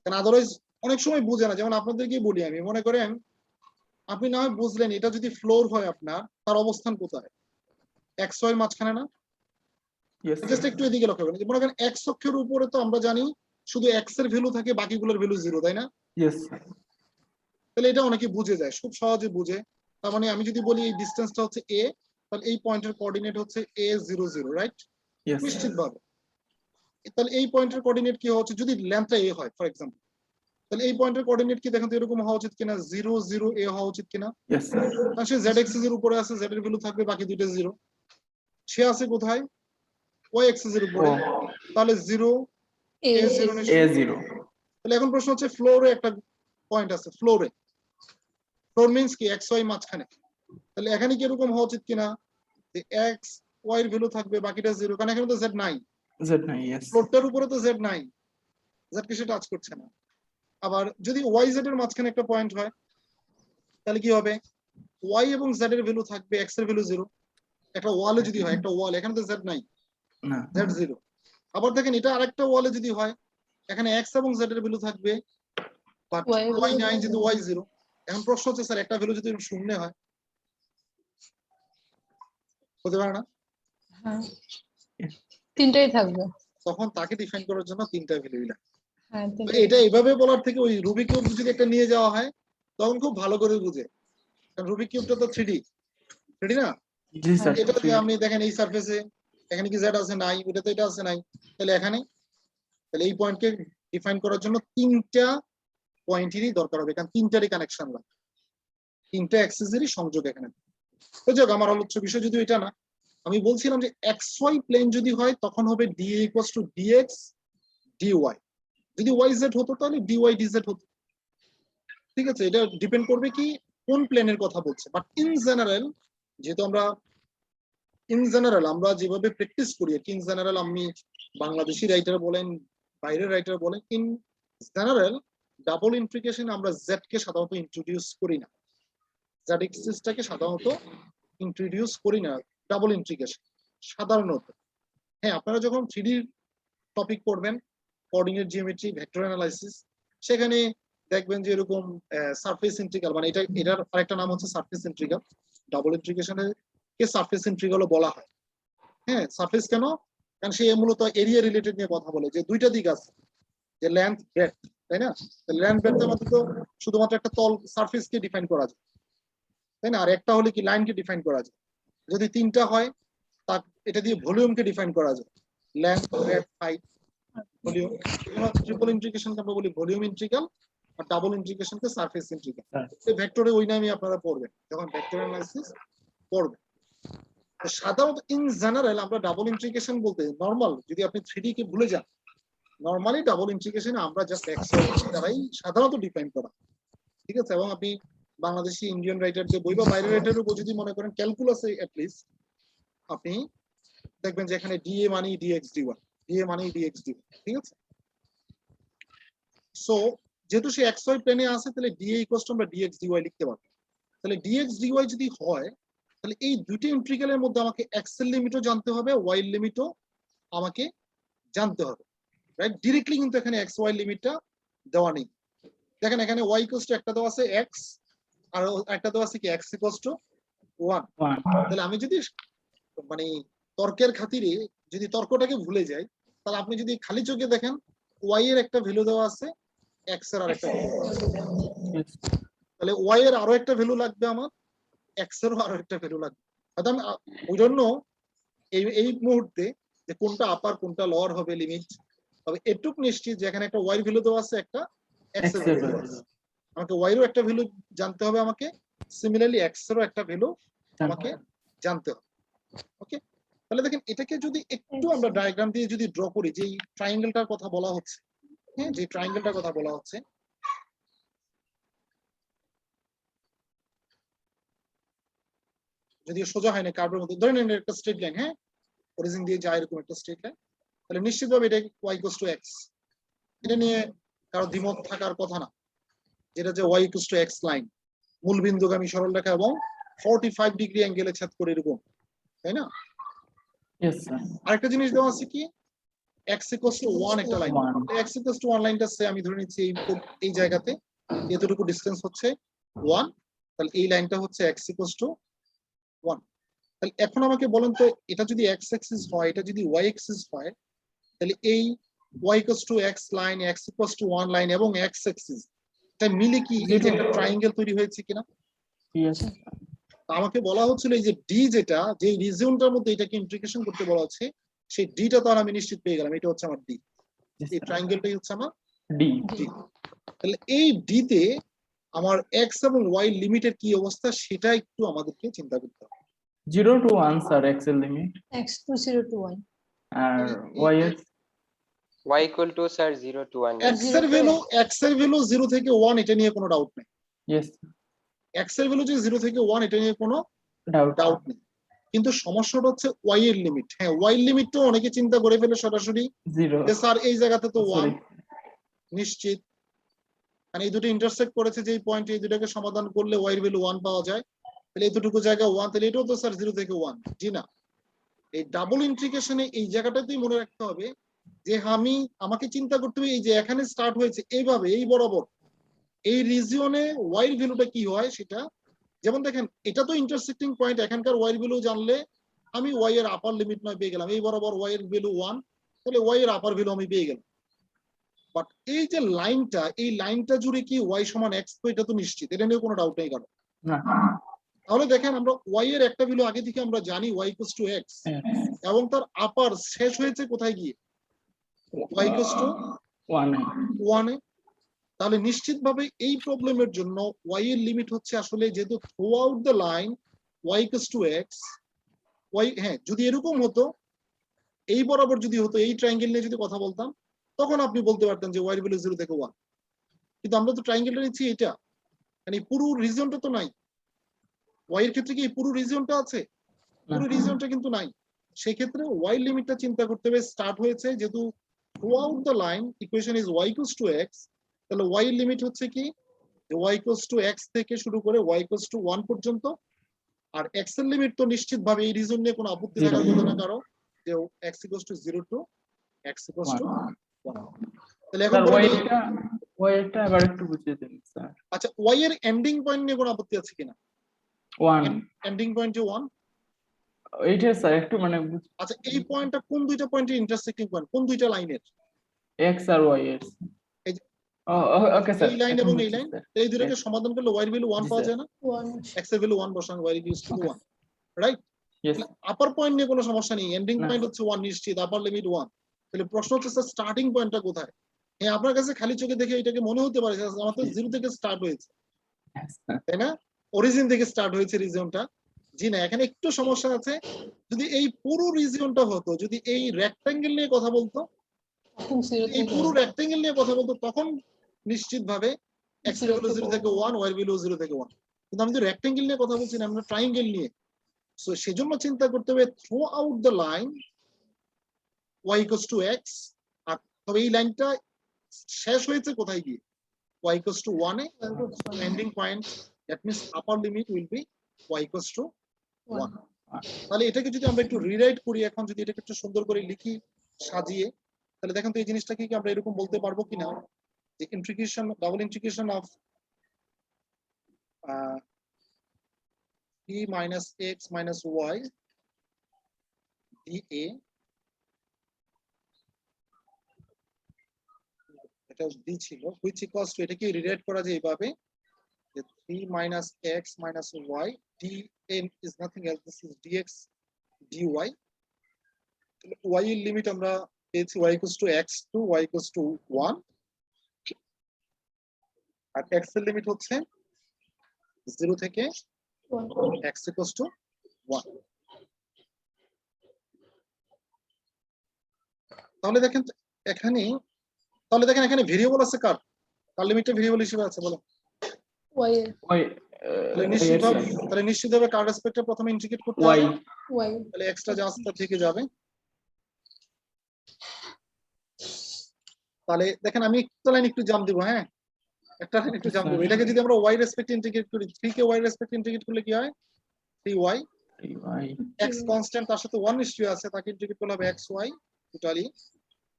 কারণ আদারওয়াইজ অনেক সময় বুঝে না। যেমন আপনাদেরকেই বলি, আমি মনে করেন আপনি না হয় বুঝলেন এটা যদি ফ্লোর হয় আপনার, তার অবস্থান কোথায়, এক্স ওয়াই মাঝখানে না, Yes, sir. জাস্ট একটু এদিকে লক্ষ্য করেন, মনে করেন এক্স অক্ষের উপরে তো আমরা জানি শুধু এক্স এর ভ্যালু থাকে, বাকিগুলোর ভ্যালু 0, তাই না? Yes, sir. তাহলে এটা অনেকে বুঝে যায়, খুব সহজে বুঝে। তার মানে আমি যদি বলি এই ডিসটেন্সটা হচ্ছে এ, তাহলে এই পয়েন্টের কোঅর্ডিনেট হচ্ছে A00, রাইট? Yes, sir. নিশ্চিতভাবে তাহলে এই পয়েন্টের কোঅর্ডিনেট কি হচ্ছে, যদি লেন্থটা এ হয় ফর এক্সাম্পল, তাহলে এই পয়েন্টের কোঅর্ডিনেট কি দেখেন তো এরকম হওয়া উচিত কিনা, 0 0 A হওয়া উচিত কিনা? Yes, sir. কারণ সে জেড এক্সিস এর উপরে আছে, জেড এর ভ্যালু থাকবে, বাকি দুইটা 0। সে আছে কোথায়, ওয়াই এক্সিস এর উপরে, Oh, তাহলে 0 A0 A0. তাহলে এখন প্রশ্ন হচ্ছে ফ্লোরে একটা পয়েন্ট আছে, ফ্লোরে, ফ্লোর মিন্স কি এক্স ওয়াই মাঝখানে, তাহলে এখানে কি এরকম হওয়া উচিত কিনা যে এক্স ওয়াই এর ভ্যালু থাকবে, বাকিটা 0, কারণ এখানে তো জেড নাই, Z9, yes. ফ্লোরটার উপরে তো জেড নাই, জেড কে সে টাচ করছে না। আবার যদি ওয়াই জেড এর মাঝখানে একটা পয়েন্ট হয়, তাহলে কি হবে, ওয়াই এবং জেড এর ভ্যালু থাকবে, এক্স এর ভ্যালু 0, একটা ওয়ালে যদি হয়, একটা ওয়াল, এখানে তো জেড নাই, না, জেড 0। আবার দেখেন এটা আরেকটা ওয়ালে যদি হয়, এখানে এক্স এবং জেড এর ভ্যালু থাকবে, বাট Y ওয়াই value নাই, যেহেতু ওয়াই 0। এখন প্রশ্ন হচ্ছে স্যার একটা ভ্যালু যদি শূন্য হয়, হতে পারে না, হ্যাঁ তিনটাই থাকবে। তখন তাকে ডিফাইন করার জন্য 3টা ভ্যালু লাগে। হ্যাঁ তো তিনটাই এটা এভাবে বলার থেকে ওই রুবিক কিউব যদি একটা নিয়ে যাওয়া হয়, তখন খুব ভালো করে বুঝে, কারণ রুবিক কিউবটা তো 3D না, জি স্যার। এটা যদি আপনি দেখেন এই সারফেসে এখানে কি জেড আছে নাই, ওটা তো এটা আছে নাই, তাহলে এখানে, তাহলে এই পয়েন্টকে ডিফাইন করার জন্য 3টা পয়েন্টেরই দরকার হবে, কারণ 3টারই কানেকশন লাগে, 3টা অ্যাক্সিসেরই সংযোগ এখানে। তো যাক, আমার আলোচ্য বিষয় যদি এটা না, আমি বলছিলাম যে এক্স ওয়াই প্লেন যদি হয় তখন হবে dA = dx dy, যদি ওয়াই জেড হতো তাহলে dy dz হতো, ঠিক আছে? এটা ডিপেন্ড করবে কি কোন প্লেনের কথা বলছে, বাট ইন জেনারেল আমরা যেভাবে প্র্যাকটিস করি, ইন জেনারেল আমি বাংলাদেশি রাইটার বলেন, বাইরের রাইটার বলেন, ইন জেনারেল ডাবল ইন্ট্রিগেশন আমরা জেড কে সাধারণত ইন্ট্রোডিউস করি না, জেড এক্সিসটাকে সাধারণত ইন্ট্রোডিউস করি না ডাবল ইন্ট্রিগেশন সাধারণত। হ্যাঁ, আপনারা যখন 3D টপিক পড়বেন, কোঅর্ডিনেট জিওমেট্রি, ভেক্টর অ্যানালাইসিস, সেখানে দেখবেন যে এরকম সারফেস ইন্টিগ্রাল, মানে এটার আরেকটা নাম হচ্ছে সারফেস ইন্টিগ্রাল, ডাবল ইন্টিগ্রেশনের কে সারফেস ইন্টিগ্রালও বলা হয়। হ্যাঁ, সারফেস কেন, কারণ সে মূলত এরিয়া রিলেটেড নিয়ে কথা বলে, যে দুইটা দিক আছে, যে লেন্থ ব্রেডথ, তাই না? লেন্থ ব্রেডথের মধ্যে তো শুধুমাত্র একটা তল সারফেস কে ডিফাইন করা যায়, তাই না? আর একটা হলে কি লাইনকে ডিফাইন করা যায়। যদি 3টা হয়, তা এটা দিয়ে ভলিউমকে ডিফাইন করা যায়, length breadth height volume. Triple ইন্টিগ্রেশনকে আমরা বলি ভলিউম ইন্টিগ্রাল, আর ডাবল ইন্টিগ্রেশনকে সারফেস ইন্টিগ্রাল। এই ভেক্টরে ওই নামই আপনারা পড়বেন যখন ভেক্টর অ্যানালাইসিস পড়বেন। সাধারণত ইন জেনারেল আমরা ডাবল ইন্টিগ্রেশন বলতে নরমাল, যদি আপনি 3D কে ভুলে যান, নরমালি ডাবল ইন্টিগ্রেশন আমরা জাস্ট এক্স দ্বারাই সাধারণত ডিফাইন করা, ঠিক আছে? এবং আপনি বাংলাদেশি ইন্ডিয়ান রাইটারদের বই বা বাইরের রাইটারের বই যদি মনে করেন ক্যালকুলাসে অ্যাটলিস্ট, আপনি দেখবেন যে এখানে ডিএ মানে ডিএক্স ডিওয়াই, ডিএ মানে ডিএক্স ডিওয়াই, ঠিক আছে? সো যেহেতু সে এক্স ওয়াই প্লেনে আছে, তাহলে ডিএ = আমরা ডিএক্স ডিওয়াই লিখতে পারবো। তাহলে dx dy যদি হয় তাহলে এই দুটো ইন্টিগ্রালের মধ্যে আমাকে x এর লিমিটও জানতে হবে y এর লিমিটও আমাকে জানতে হবে, রাইট? ডিরেক্টলি কিন্তু এখানে x y লিমিটটা দেওয়া নেই। দেখেন এখানে y একটা দেওয়া আছে x আর একটা দেওয়া আছে কি x 1। 1 তাহলে আমি যদি মানে তর্কের খাতিরে যদি তর্কটাকে ভুলে যাই, তাহলে আপনি যদি খালি চোখে দেখেন y এর একটা ভ্যালু দেওয়া আছে, x এর আরেকটা ভ্যালু দেওয়া আছে। yes তাহলে y এর আরো একটা ভ্যালু লাগবে আমার, x এরও আরো একটা ভ্যালু লাগবে। হয়তো আমি ওই জন্য এই মুহূর্তে যে কোনটা আপার কোনটা লোয়ার হবে লিমিট, তবে এটুক নিশ্চিত যে এখানে একটা y ভ্যালু দেওয়া আছে, একটা x এর ভ্যালু দেওয়া আছে। আমাকে y এরও একটা ভ্যালু জানতে হবে, আমাকে সিমিলারলি x এরও একটা ভ্যালু আমাকে জানতে হবে। ওকে, তাহলে দেখেন এটাকে যদি একটু আমরা ডায়াগ্রাম দিয়ে যদি ড্র করি, যে ট্রায়াঙ্গেলটার কথা বলা হচ্ছে, হ্যাঁ যে ট্রায়াঙ্গেলটার কথা বলা হচ্ছে, যদিও সোজা হয় না কার্ভের মধ্যে, ধরে নেন একটা স্ট্রেট লাইন, হ্যাঁ অরিজিন দিয়ে যায় এরকম একটা স্ট্রেট লাইন, তাহলে নিশ্চিতভাবে এটা y x, এটা নিয়ে কারো দ্বিমত থাকার কথা না, যেটা যে y x লাইন মূল বিন্দুগামী সরলরেখা এবং 45 ডিগ্রি অ্যাঙ্গেলে ছেদ করে এরকম, তাই না? yes sir আরেকটা জিনিস দেওয়া আছে কি x 1 একটা লাইন, x 1 লাইনটা সে আমি ধরে নিচ্ছি এই জায়গাতে এতটুকু ডিসটেন্স হচ্ছে 1, তাহলে এই লাইনটা হচ্ছে x 1। তাহলে এখন আমাকে বলেন তো এটা যদি x অ্যাক্সিস হয়, এটা যদি y অ্যাক্সিস হয়, তাহলে এই y x line, x 1 line এবং x অ্যাক্সিস এটা মিলে কি এই যে একটা ট্রায়াঙ্গেল তৈরি হয়েছে কিনা? yes আমাকে বলা হচ্ছিল এই যে ডি, যেটা যে রিজিয়নটার মধ্যে এটাকে ইন্টিগ্রেশন করতে বলা হচ্ছে, সেই ডিটা তো আমি নিশ্চিত পেয়ে গেলাম, এটা হচ্ছে আমার ডি, এই ট্রায়াঙ্গেলটাই হচ্ছে আমার d ডি। তাহলে এই ডি তে আমার এক্স এবং ওয়াই লিমিটের কি অবস্থা সেটা একটু আমাদেরকে চিন্তা করতে হবে। 0 to 1 sir x এর লিমিট x to 0 to 1 আর y এর y equal to sir 0 to 1 x এর ভ্যালু 0 থেকে 1, এটা নিয়ে কোনো ডাউট নেই। yes এক্স এর ভ্যালু যে 0 থেকে 1, এটা নিয়ে কোনো doubt ডাউট নেই, কিন্তু সমস্যাটা হচ্ছে ওয়াই এর লিমিট। হ্যাঁ ওয়াই লিমিট তো অনেকে চিন্তা করে ফেলে সরাসরি 0 যে স্যার এই জায়গাতে তো 1 sorry নিশ্চিত, মানে এই দুটো ইন্টারসেক্ট করেছে যে পয়েন্টে, এই দুটোকে সমাধান করলে ওয়াই এর ভ্যালু 1 পাওয়া যায়, তাহলে এতটুকু জায়গা 1, তাহলে এটাও তো স্যার 0 থেকে 1। জি না, এই ডাবল ইন্টিগ্রেশনে এই জায়গাটাতেই মনে রাখতে হবে যে আমাকে চিন্তা করতে হবে এই যে এখানে স্টার্ট হয়েছে এইভাবে, এই বরাবর এই রিজিয়নে ওয়াই এর ভ্যালুটা কি হয় সেটা, যেমন দেখেন এটা তো ইন্টারসেক্টিং পয়েন্ট, এখানকার ওয়াই এর ভ্যালু জানলে আমি ওয়াই এর আপার লিমিট নয় পেয়ে গেলাম, এই বরাবর ওয়াই এর ভ্যালু 1, তাহলে ওয়াই এর আপার ভ্যালু আমি পেয়ে গেলাম। বাট এই যে লাইনটা, এই লাইনটা জুড়ে কি ওয়াই সমান এক্স, তো এটা তো নিশ্চিত, এটা নিয়ে কোনো ডাউট নেই কারণ। না তাহলে দেখেন আমরা ওয়াই এর একটা ভ্যালু আগে থেকে আমরা জানি ওয়াই ইকুয়ালস টু এক্স, এবং তার আপার শেষ হয়েছে কোথায় গিয়ে, ওয়াই ইকুয়ালস টু 1 এ। তাহলে নিশ্চিতভাবে এই প্রবলেমের জন্য ওয়াই এর লিমিট হচ্ছে আসলে, যেহেতু throughout the line y equals to x, y, হ্যাঁ যদি এরকম হতো, এই বরাবর যদি হতো, এই ট্রায়াঙ্গেল নিয়ে যদি কথা বলতাম, তখন আপনি বলতে পারতেন যে ওয়াই এর ভ্যালু 0 থেকে 1, কিন্তু আমরা তো ট্রায়াঙ্গেলটা নিচ্ছি এটা, মানে পুরো রিজিয়নটা তো নাই, ওয়াই এর ক্ষেত্রে কি পুরো রিজিয়নটা আছে? পুরো রিজিয়নটা কিন্তু নাই। সেই ক্ষেত্রে ওয়াই লিমিটটা চিন্তা করতে হবে, স্টার্ট হয়েছে যেহেতু throughout the line equation is Y equals to x, তাহলে ওয়াই লিমিট হচ্ছে কি যে ওয়াই ইকুয়ালস টু এক্স থেকে শুরু করে ওয়াই ইকুয়ালস টু 1 পর্যন্ত। আর এক্স এর লিমিট তো নিশ্চিতভাবে এই রিজন নিয়ে কোনো আপত্তি থাকার কথা না কারো, যে x equals to 0 to x equals to 1। তাহলে এখন y এটা আবার একটু বুঝিয়ে দিন স্যার। আচ্ছা ওয়াই এর এন্ডিং পয়েন্ট নিয়ে কোনো আপত্তি আছে কিনা? 1 এন্ডিং পয়েন্ট 1, এইটা স্যার একটু মানে আচ্ছা এই পয়েন্টটা কোন দুইটা পয়েন্টের ইন্টারসেক্টিং পয়েন্ট, কোন দুইটা লাইনের? x আর y এর এই যে ওকে স্যার এই লাইন এবং এই লাইন, এই দুটোকে সমাধান করলে y এর ভ্যালু 1 পাওয়া যায় না? 1 x এর ভ্যালু 1 বসান, y equals to 1, right? yes upper point নিয়ে কোনো সমস্যা নেই, এন্ডিং পয়েন্ট হচ্ছে 1 নিশ্চিত, আপার লিমিট 1। তাহলে প্রশ্ন হচ্ছে স্যার স্টার্টিং পয়েন্টটা কোথায়? হ্যাঁ আপনার কাছে খালি চোখে দেখে এটাকে মনে হতে পারে আমার তো 0 থেকে স্টার্ট হয়েছে, তাই না? অরিজিন থেকে স্টার্ট হয়েছে রিজিয়নটা। জি না, এখানে একটু সমস্যা আছে। যদি এই পুরো রিজিয়নটা হতো, যদি এই রেক্ট্যাঙ্গেল নিয়ে কথা বলতো, তখন 0 এই থেকে পুরো 1 রেক্ট্যাঙ্গেল নিয়ে কথা বলতো, তখন নিশ্চিতভাবে x এর ভ্যালু 0 থেকে 1, y এর ভ্যালু 0 থেকে 1। কিন্তু আমি তো রেক্ট্যাঙ্গেল নিয়ে কথা বলছি না, আমরা ট্রায়াঙ্গেল নিয়ে। সো সেজন্য চিন্তা করতে হবে through out the line y equals to x, আর তবে এই লাইনটা শেষ হয়েছে কোথায় গিয়ে, y equals to 1 A, ending point That means upper limit will be y equals to 1. 1 তাহলে এটাকে যদি আমরা একটু রিরাইট করি, এখন যদি এটাকে একটু সুন্দর করে লিখি সাজিয়ে, তাহলে দেখেন তো এই জিনিসটাকে কি আমরা এরকম বলতে পারবো কিনা যে integration, double integration of p minus x minus y dA, এটা d ছিল, which equals to, এটাকে রিরাইট করা যায় এইভাবে যে 3 minus x minus y dn is nothing else, this is dx dy. y এর লিমিট আমরা পেয়েছি y equals to x to y equals to 1, আর x এর লিমিট হচ্ছে 0 থেকে 1 x equals to 1. তাহলে দেখেন এখানে, এখানে ভেরিয়েবল আছে কার লিমিটটা ভেরিয়েবল হিসেবে আছে বলো? y এর ওই তাহলে নিশ্চিতভাবে কার রেসপেক্টে প্রথমে ইন্টিগ্রেট করতে ওয়াই হবে, y তাহলে এক্সট্রা যা আসতে থেকে যাবে। তাহলে দেখেন আমি একটা লাইন একটু জাম্প দিব, হ্যাঁ একটা লাইন একটু জাম্প দিব। এটাকে যদি আমরা y রেসপেক্টে ইন্টিগ্রেট করি, 3 কে y রেসপেক্টে ইন্টিগ্রেট করলে কি হয়? 3y, ওয়াই x কনস্ট্যান্ট তার সাথে 1 নিশ্চয়ই আছে, তাকে ইন্টিগ্রেট করলে হবে xy টোটালি,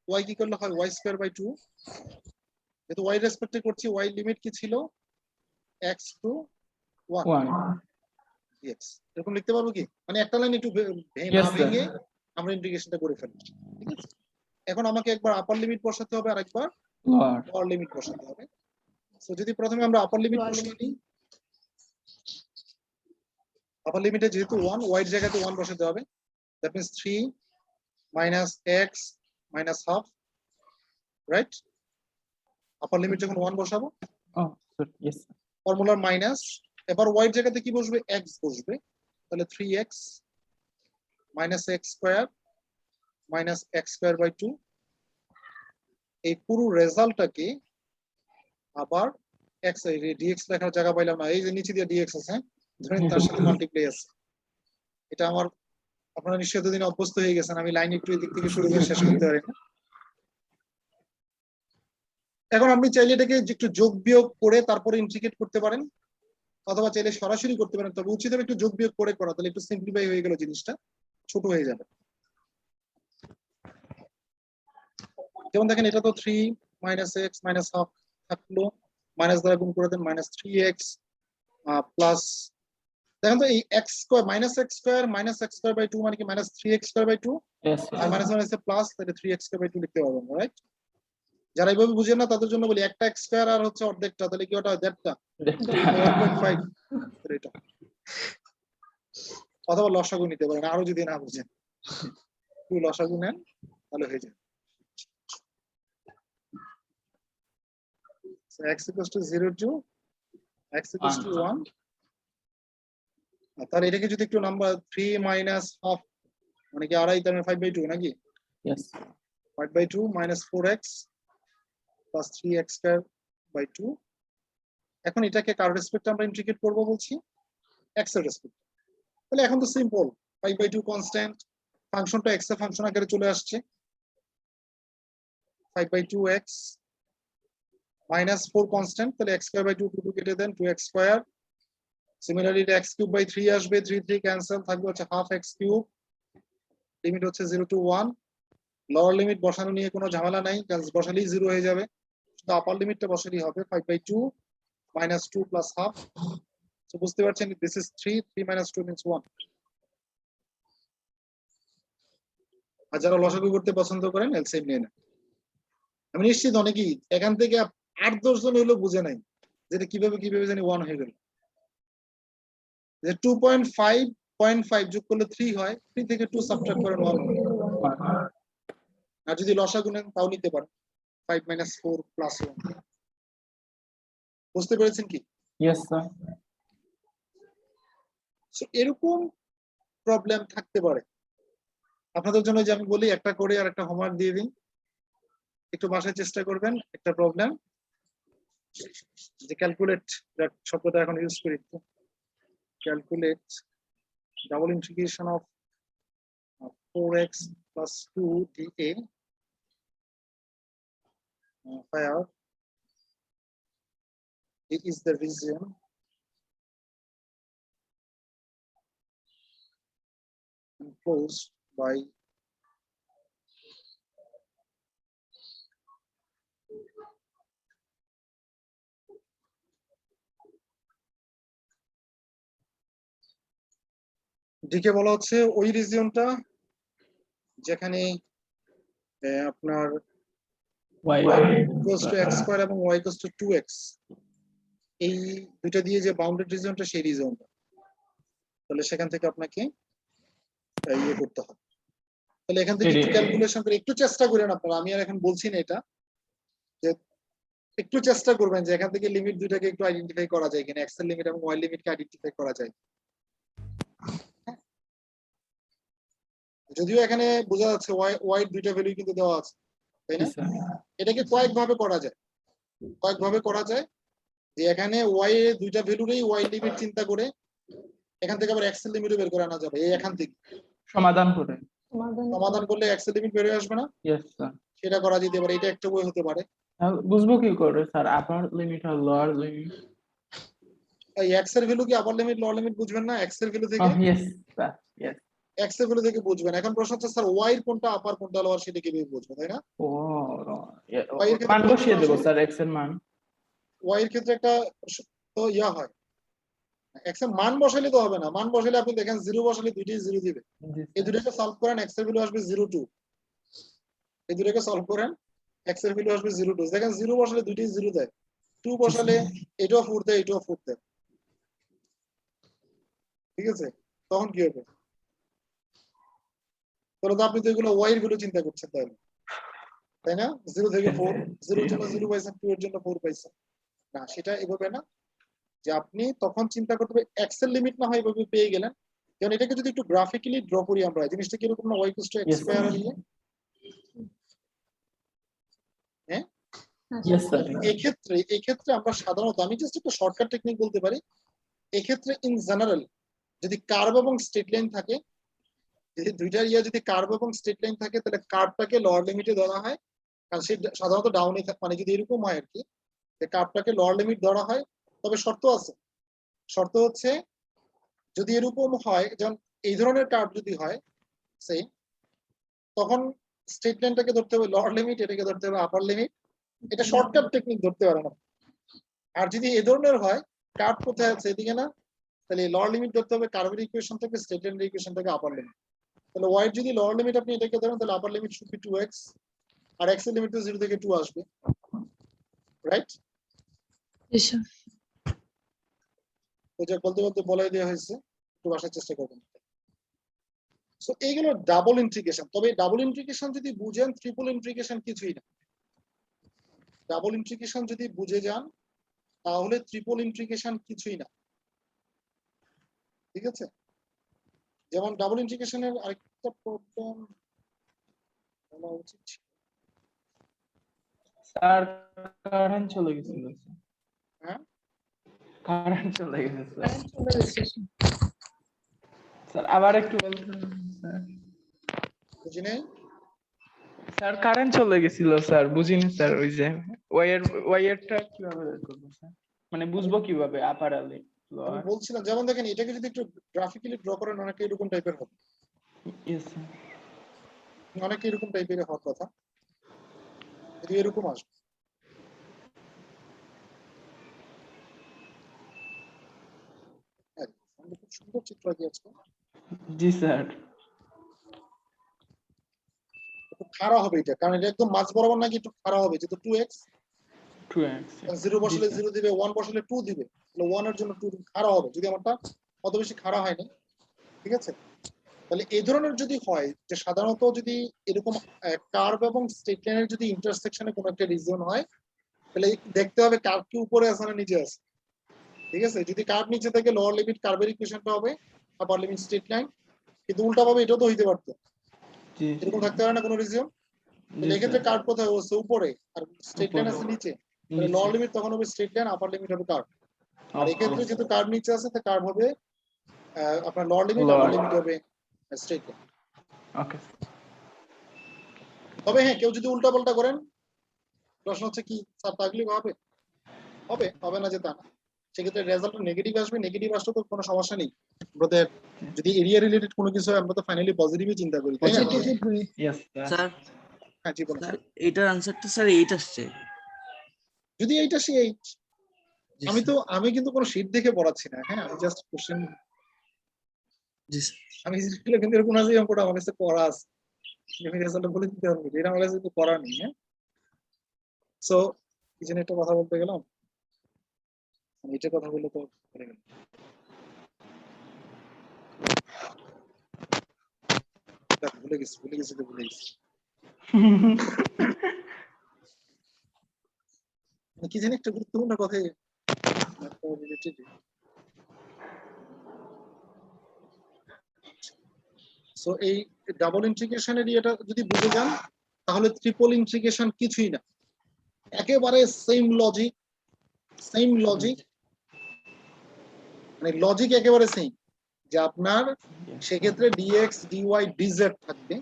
y কি করলে হয় y স্কয়ার বাই 2, যেহেতু y রেসপেক্টে করছি y লিমিট কি ছিল x টু 1 ওয়ান dx, এরকম লিখতে পারবো কি? মানে একটা লাইন একটু Yes, না sir. ভেঙে আমরা ইন্টিগ্রেশনটা করে ফেলবো, ঠিক আছে? এখন আমাকে একবার আপার লিমিট বসাতে হবে আর একবার লোয়ার লোয়ার লিমিট বসাতে হবে। সো যদি প্রথমে আমরা আপার লিমিট Lower বসিয়ে নিই, আপার লিমিটে যেহেতু 1, y এর জায়গাতে 1 বসাতে হবে, that means 3 minus x minus half, right? Upper limit যখন 1 বসাবো, ও ইয়েস ফর্মুলার মাইনাস, এবার y এর জায়গাতে কি বসবে? x বসবে, তাহলে 3x minus x square minus x square by 2, এই পুরো রেজাল্টটাকে আবার x dx লেখার জায়গা পাইলাম না, এই যে নিচে দিয়ে dx আছে, ধরেন তার সাথে মাল্টিপ্লাই আছে। এটা আমার, আপনারা নিশ্চয়ই এতদিন অভ্যস্ত হয়ে গেছেন, আমি লাইন একটু এদিক থেকে শুরু করে শেষ করতে পারি না। এখন আপনি চাইলে এটাকে একটু যোগ বিয়োগ করে তারপরে ইন্টিগ্রেট করতে পারেন, অথবা চাইলে সরাসরি করতে পারেন, তবে উচিত হবে একটু যোগ বিয়োগ করে করা, তাহলে একটু সিম্পলিফাই হয়ে গেল, জিনিসটা ছোট হয়ে যাবে। যেমন দেখেন এটা তো 3 minus x minus half থাকলো, মাইনাস দ্বারা গুণ করে দেন, মাইনাস 3x প্লাস, দেখেন তো এই x square minus x square minus x square by 2 মানে কি minus 3x square by 2, yes আর মাইনাস মাইনাসে প্লাস, তাহলে 3x স্কয়ার বাই 2 লিখতে পারবেন, রাইট? যারা এইভাবে বুঝেন না তাদের জন্য বলি, একটা x স্কয়ার আর হচ্ছে অর্ধেকটা, তাহলে কি ওটা দেড়টা 1.5, এটা অথবা লসাগু নিতে পারেন আরো যদি না বুঝেন, তুই লসাগু নেন তাহলে হয়ে যাবে। So x equals to 0 to x equals to 1, তাহলে এটাকে যদি একটু নাম্বার 3 minus half মানে কি আড়াই, তার 5/2 নাকি? Yes 5/2 minus 4x plus 3x square by 2, এখন এটাকে কার রেসপেক্টে আমরা ইন্টিগ্রেট করব বলছি? x এর রেসপেক্টে। তাহলে এখন তো সিম্পল, 5/2 কনস্ট্যান্ট, ফাংশনটা x এর ফাংশন আকারে চলে আসছে, 5/2x minus 4 কনস্ট্যান্ট, তাহলে x square by 2 2 কেটে দেন, 2x square, সিমিলারলি এটা x cube by 3 আসবে, 3 3 ক্যান্সেল, থাকবে হচ্ছে half x cube, লিমিট হচ্ছে 0 to 1, লোয়ার লিমিট বসানো নিয়ে কোনো ঝামেলা নাই, কারণ বসালেই 0 হয়ে যাবে, শুধু আপার লিমিটটা বসালেই হবে, 5/2 minus 2 plus half, সো বুঝতে পারছেন দিস ইজ 3 minus 2 means 1। আর যারা লসাগু করতে পছন্দ করেন এলসিএম নিয়ে নেন। আমি নিশ্চিত অনেকেই এখান থেকে 8-10 জন হইলো বুঝে নাই যেটা কিভাবে জানি 1 হয়ে গেল, যে 2.5 যোগ করলে 3 হয়, 3 থেকে 2 সাবট্রাক্ট করেন 1 হয়। আর যদি লসাগু নেন তাও নিতে পারেন, 5 minus 4 plus 1। বুঝতে পেরেছেন কি? ইয়েস স্যার সো এরকম প্রবলেম থাকতে পারে আপনাদের জন্য, যে আমি বলি একটা করে আর একটা হোমওয়ার্ক দিয়ে দিই, একটু বাসায় চেষ্টা করবেন একটা প্রবলেম, যে ক্যালকুলেট শব্দটা এখন ইউজ করি, calculate double integration of 4x plus 2 dA, where A is the region enclosed by ডিকে বলা হচ্ছে ওই রিজিয়নটা যেখানে আপনার y equals to x square এবং y ইকুয়ালস টু 2x এই দুইটা দিয়ে যে বাউন্ডেড রিজিয়নটা সেই রিজিয়নটা, তাহলে সেখান থেকে আপনাকে ইয়ে করতে হবে। তাহলে এখান থেকে একটু ক্যালকুলেশন করে একটু চেষ্টা করেন আপনারা, আমি আর এখন বলছি না এটা, যে একটু চেষ্টা করবেন যে এখান থেকে লিমিট দুইটাকে একটু আইডেন্টিফাই করা যায় কিনা, এক্স এর লিমিট এবং ওয়াই লিমিটকে আইডেন্টিফাই করা যায়। যদিও এখানে বোঝা যাচ্ছে ওয়াই দুইটা ভ্যালু কিন্তু দেওয়া আছে, তাই না? এটাকে কয়েকভাবে করা যায়, যে এখানে ওয়াই এর দুইটা ভ্যালুরই ওয়াই লিমিট চিন্তা করে এখান থেকে আবার এক্স এর লিমিটও বের করে আনা যাবে। এই এখান থেকে সমাধান করে সমাধান করলে এক্স এর লিমিট বের হয়ে আসবে না, ইয়েস স্যার। সেটা করা যেতে পারে, এটা একটা ওয়ে হতে পারে। বুঝবো কি করে স্যার আপার লিমিট আর লোয়ার লিমিট? এই এক্স এর ভ্যালু কি আপার লিমিট লোয়ার লিমিট বুঝবেন না? এক্স এর ভ্যালু থেকে ইয়েস স্যার, ইয়েস। এক্স এর ভ্যালু থেকে বুঝবেন। এখন প্রশ্ন হচ্ছে স্যার ওয়াই এর কোনটা আপার কোনটা লোয়ার সেটা কিভাবে বুঝবেন, তাই না? ও Y এর ক্ষেত্রে মান বসিয়ে দেবো স্যার, এক্স এর মান। ওয়াই এর ক্ষেত্রে একটা তো ইয়া হয়, এক্স এর মান বসাইলে তো হবে না, মান বসাইলে আপনি দেখেন জিরো বসালে দুইটাই জিরো দিবে। এই দুটোকে সলভ করেন, এক্স এর ভ্যালু আসবে 0.2, এই দুটোকে সলভ করেন এক্স এর ভ্যালু আসবে 0.2। দেখেন জিরো বসালে দুইটাই জিরো দেয়, 2 বসালে এটাও 4 দেয়, এটাও 4 দেয়, ঠিক আছে? তখন কি হবে? তাহলে তো আপনি তো এগুলো ওয়াই এর ভ্যালু চিন্তা করছেন তাই না? 0 থেকে 4, 0 এর জন্য 0 পাইছেন, 2 এর জন্য 4 পাইছেন না, সেটা এভাবে না, যে আপনি তখন চিন্তা করতে হবে এক্স এর লিমিট না হয় এভাবে পেয়ে গেলেন। কারণ এটাকে যদি একটু গ্রাফিক্যালি ড্র করি আমরা, জিনিসটা কিরকম না, y equals to x square আর ইয়ে, হ্যাঁ? Yes sir. এই ক্ষেত্রে আমরা সাধারণত, আমি জাস্ট একটা শর্টকাট টেকনিক বলতে পারি, এই ক্ষেত্রে ইন জেনারেল যদি কার্ভ এবং স্ট্রেট লাইন থাকে, যদি দুইটার যদি কার্ভ এবং স্ট্রেট লাইন থাকে, তাহলে কার্ভটাকে লোয়ার লিমিটে ধরা হয়, কারণ সে সাধারণত ডাউনে থাকে, মানে যদি এরকম হয় আর কি, যে কার্ভটাকে লোয়ার লিমিট ধরা হয়। তবে শর্ত আছে, শর্ত হচ্ছে যদি এরকম হয়, যেমন এই ধরনের কার্ভ যদি হয় সেই, তখন স্ট্রেট লাইনটাকে ধরতে হবে লোয়ার লিমিট, এটাকে ধরতে হবে আপার লিমিট। এটা শর্টকাট টেকনিক, ধরতে পারে না। আর যদি এই ধরনের হয়, কার্ভ কোথায় আছে এদিকে না, তাহলে লোয়ার লিমিট ধরতে হবে কার্ভের ইকুয়েশন থেকে, স্ট্রেট লাইনের ইকুয়েশন থেকে আপার লিমিট। তাহলে ওয়াই যদি লোয়ার লিমিট আপনি এটাকে ধরেন, তাহলে upper limit should be 2x, আর x এর লিমিট তো 0 থেকে 2 আসবে, রাইট? ওই যে বলতে বলতে বলাই দেওয়া হয়েছে, একটু বাসার চেষ্টা করবেন। সো এইগুলো ডাবল ইন্টিগ্রেশন। তবে ডাবল ইন্টিগ্রেশন যদি বুঝেন, ট্রিপল ইন্টিগ্রেশন কিছুই না। ডাবল ইন্টিগ্রেশন যদি বুঝে যান, তাহলে ট্রিপল ইন্টিগ্রেশন কিছুই না, ঠিক আছে? যেমন ডাবল ইন্টিগ্রেশনের আরেকটা প্রবলেম বলা উচিত, স্যার কারেন্ট চলে গেছিল স্যার। হ্যাঁ কারেন্ট চলে গেছে স্যার। চলে গেছে। স্যার আবার একটু বলবেন স্যার? বুঝি নাই। স্যার কারেন্ট চলে গেছিল স্যার, বুঝিনি স্যার। ওই যে ওয়াইয়ারটা কিভাবে বের করবো স্যার, মানে বুঝবো কিভাবে আপার আলি আমি লোয়ার? বলছিলাম, যেমন দেখেন এটাকে যদি একটু গ্রাফিক্যালি ড্র করেন, অনেকটা এরকম টাইপের হবে, ইয়েস স্যার। অনেকটা এরকম টাইপের হওয়ার কথা, যদি এরকম আসবে। হ্যাঁ, খুব সুন্দর চিত্র আঁকি আজকে। জি স্যার। একটু খাড়া হবে এটা, কারণ এটা একদম মাঝ বরাবর নাকি একটু খাড়া হবে, যেহেতু 2x, 2x 0 বসালে 0 দিবে, 1 বসালে 2 দিবে, তাহলে 1 এর জন্য 2 খাড়া হবে। যদি আমারটা অত বেশি খাড়া হয়নি, ঠিক আছে? তাহলে এই ধরনের যদি হয়, যে সাধারণত যদি এরকম কার্ভ এবং স্ট্রেট লাইনের যদি ইন্টারসেকশনে কোনো একটা রিজন হয়, তাহলে দেখতে হবে কার্ভ কি উপরে আছে না নিচে আছে, ঠিক আছে? যদি কার্ভ নিচে থাকে, লোয়ার লিমিট কার্ভের ইকুয়েশনটা হবে আপার লিমিট স্ট্রেট লাইন। কিন্তু উল্টা ভাবে এটাও তো হইতে পারতো, জি এরকম থাকতে পারে না কোনো রিজন। তাহলে এক্ষেত্রে কার্ভ কোথায় হচ্ছে? উপরে, আর স্ট্রেট লাইন আছে নিচে, তাহলে লোয়ার লিমিট তখন হবে স্ট্রেট লাইন, আপার লিমিট হবে কার্ভ। আর এক্ষেত্রে যেহেতু কার্ভ নিচে আছে, তো কার্ভ হবে আপনার লোয়ার লিমিট, আপার লিমিট হবে স্ট্রেট লাইন। ওকে। তবে হ্যাঁ, কেউ যদি উল্টা পাল্টা করেন, প্রশ্ন হচ্ছে কি স্যার তাগলি হবে, হবে না যে তা না। সেক্ষেত্রে রেজাল্ট নেগেটিভ আসবে, নেগেটিভ আসলে তো কোনো সমস্যা নেই। আমাদের যদি এরিয়া রিলেটেড কোনো কিছু হয় আমরা তো ফাইনালি পজিটিভই চিন্তা করি, তাই না? Yes sir. স্যার হ্যাঁ জি বলুন। স্যার এটার আনসারটা স্যার 8 আসছে। যদি এইটা সে এইট, জি আমি কিন্তু কোনো শীট দেখে পড়াচ্ছি না, হ্যাঁ আমি জাস্ট কোশ্চেন, জি স্যার। আমি কিন্তু এরকম আছে অঙ্কটা আমার কাছে করা আছে, আমি রেজাল্ট বলে দিতে পারবো, এটা আমার কাছে করা নেই। হ্যাঁ সো কি যেন একটা কথা বলতে গেলাম, এটা কথা বলে তো ভুলে গেলাম। ভুলে গেছি কি জানি একটা গুরুত্বপূর্ণ কথা সো এই ডাবল ইন্টিগ্রেশনের ইয়েটা যদি বুঝে যান তাহলে ট্রিপল ইন্টিগ্রেশন কিছুই না, একেবারে সেম লজিক মানে লজিক একেবারে সেম, যে আপনার সেক্ষেত্রে ডিএক্স ডিওয়াই ডিজেড থাকবে,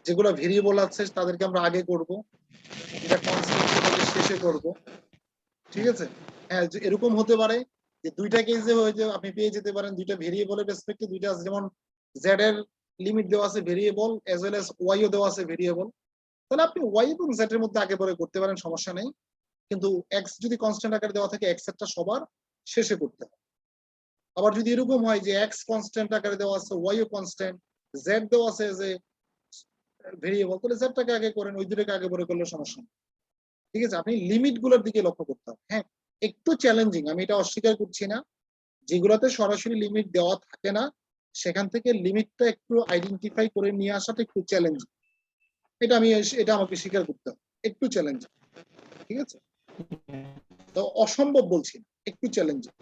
যেগুলো ভেরিয়েবল আছে তাদেরকে আমরা আগে করব, যেটা কনস্ট্যান্ট তাদেরকে শেষে করব, ঠিক আছে? হ্যাঁ এরকম হতে পারে যে দুইটা কেসে হয়ে যে আপনি পেয়ে যেতে পারেন দুইটা ভেরিয়েবলের রেসপেক্টে দুইটা আছে, যেমন জেড এর লিমিট দেওয়া আছে variable as well as Y ও দেওয়া আছে ভেরিয়েবল, তাহলে আপনি ওয়াই এবং জেড এর মধ্যে আগে পরে করতে পারেন, সমস্যা নেই। কিন্তু এক্স যদি কনস্ট্যান্ট আকারে দেওয়া থাকে এক্স এরটা সবার শেষে করতে হবে। আবার যদি এরকম হয় যে এক্স কনস্ট্যান্ট আকারে দেওয়া আছে ওয়াই ও কনস্ট্যান্ট, জেড দেওয়া আছে যে ভেরিয়েবল, তাহলে জেডটাকে আগে করেন, ওই দুটোকে আগে পরে করলে সমস্যা নেই, ঠিক আছে? আপনি লিমিট গুলোর দিকে লক্ষ্য করতে হবে। হ্যাঁ একটু চ্যালেঞ্জিং, আমি এটা অস্বীকার করছি না, যেগুলোতে সরাসরি লিমিট দেওয়া থাকে না সেখান থেকে লিমিটটা একটু আইডেন্টিফাই করে নিয়ে আসাটা একটু চ্যালেঞ্জিং, এটা আমাকে স্বীকার করতে হবে, একটু চ্যালেঞ্জিং, ঠিক আছে? তো অসম্ভব বলছি না, একটু চ্যালেঞ্জিং,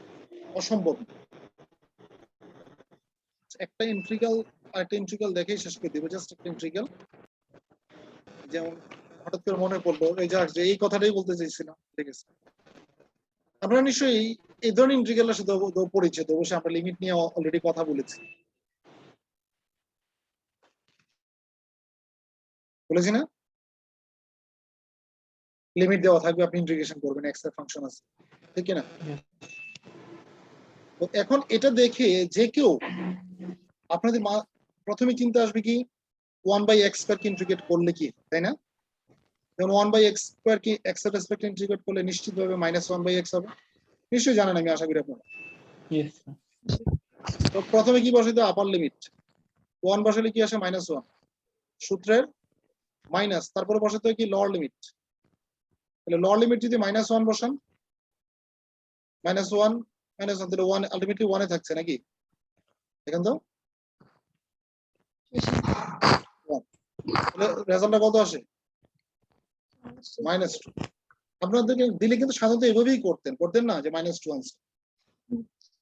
অসম্ভব না। একটা ইন্ট্রিগাল দেখেই শেষ করে দিব, জাস্ট একটা ইন্ট্রিগাল, যেমন হঠাৎ করে মনে পড়লো যে এই কথাটাই বলতে চাইছিলাম, ঠিক আছে? আপনারা নিশ্চয়ই এই ধরনের ইন্ট্রিগালের সাথে পরিচিত, অবশ্যই আমরা লিমিট নিয়ে অলরেডি কথা বলেছি না? লিমিট দেওয়া থাকবে, আপনি ইন্টিগ্রেশন করবেন, এক্স এর ফাংশন আছে, ঠিক না? তো এখন এটা দেখে যে কেউ আপনাদের প্রথমে চিন্তা আসবে কি 1/x স্কয়ার কে ইন্টিগ্রেট করলে কি, তাই না? যেমন 1/x স্কয়ার কি x এর রেসপেক্টে ইন্টিগ্রেট করলে নিশ্চিতভাবে -1/x হবে, নিশ্চয়ই জানেন, আমি আশা করি আপনারা। Yes sir. তো প্রথমে কি বসাইতে, আপার লিমিট 1 বসালে কি আসে -1, সূত্রের মাইনাস, তারপরে বসাতে হয় কি লোয়ার লিমিট, তাহলে লোয়ার লিমিট যদি -1 বসান, -1 তাহলে 1 আলটিমেটলি 1 এ থাকছে নাকি, দেখেন তো রেজাল্টটা কত আসে, -2। আপনাদেরকে দিলে কিন্তু সাধারণত এভাবেই করতেন না, যে -2 আনসার।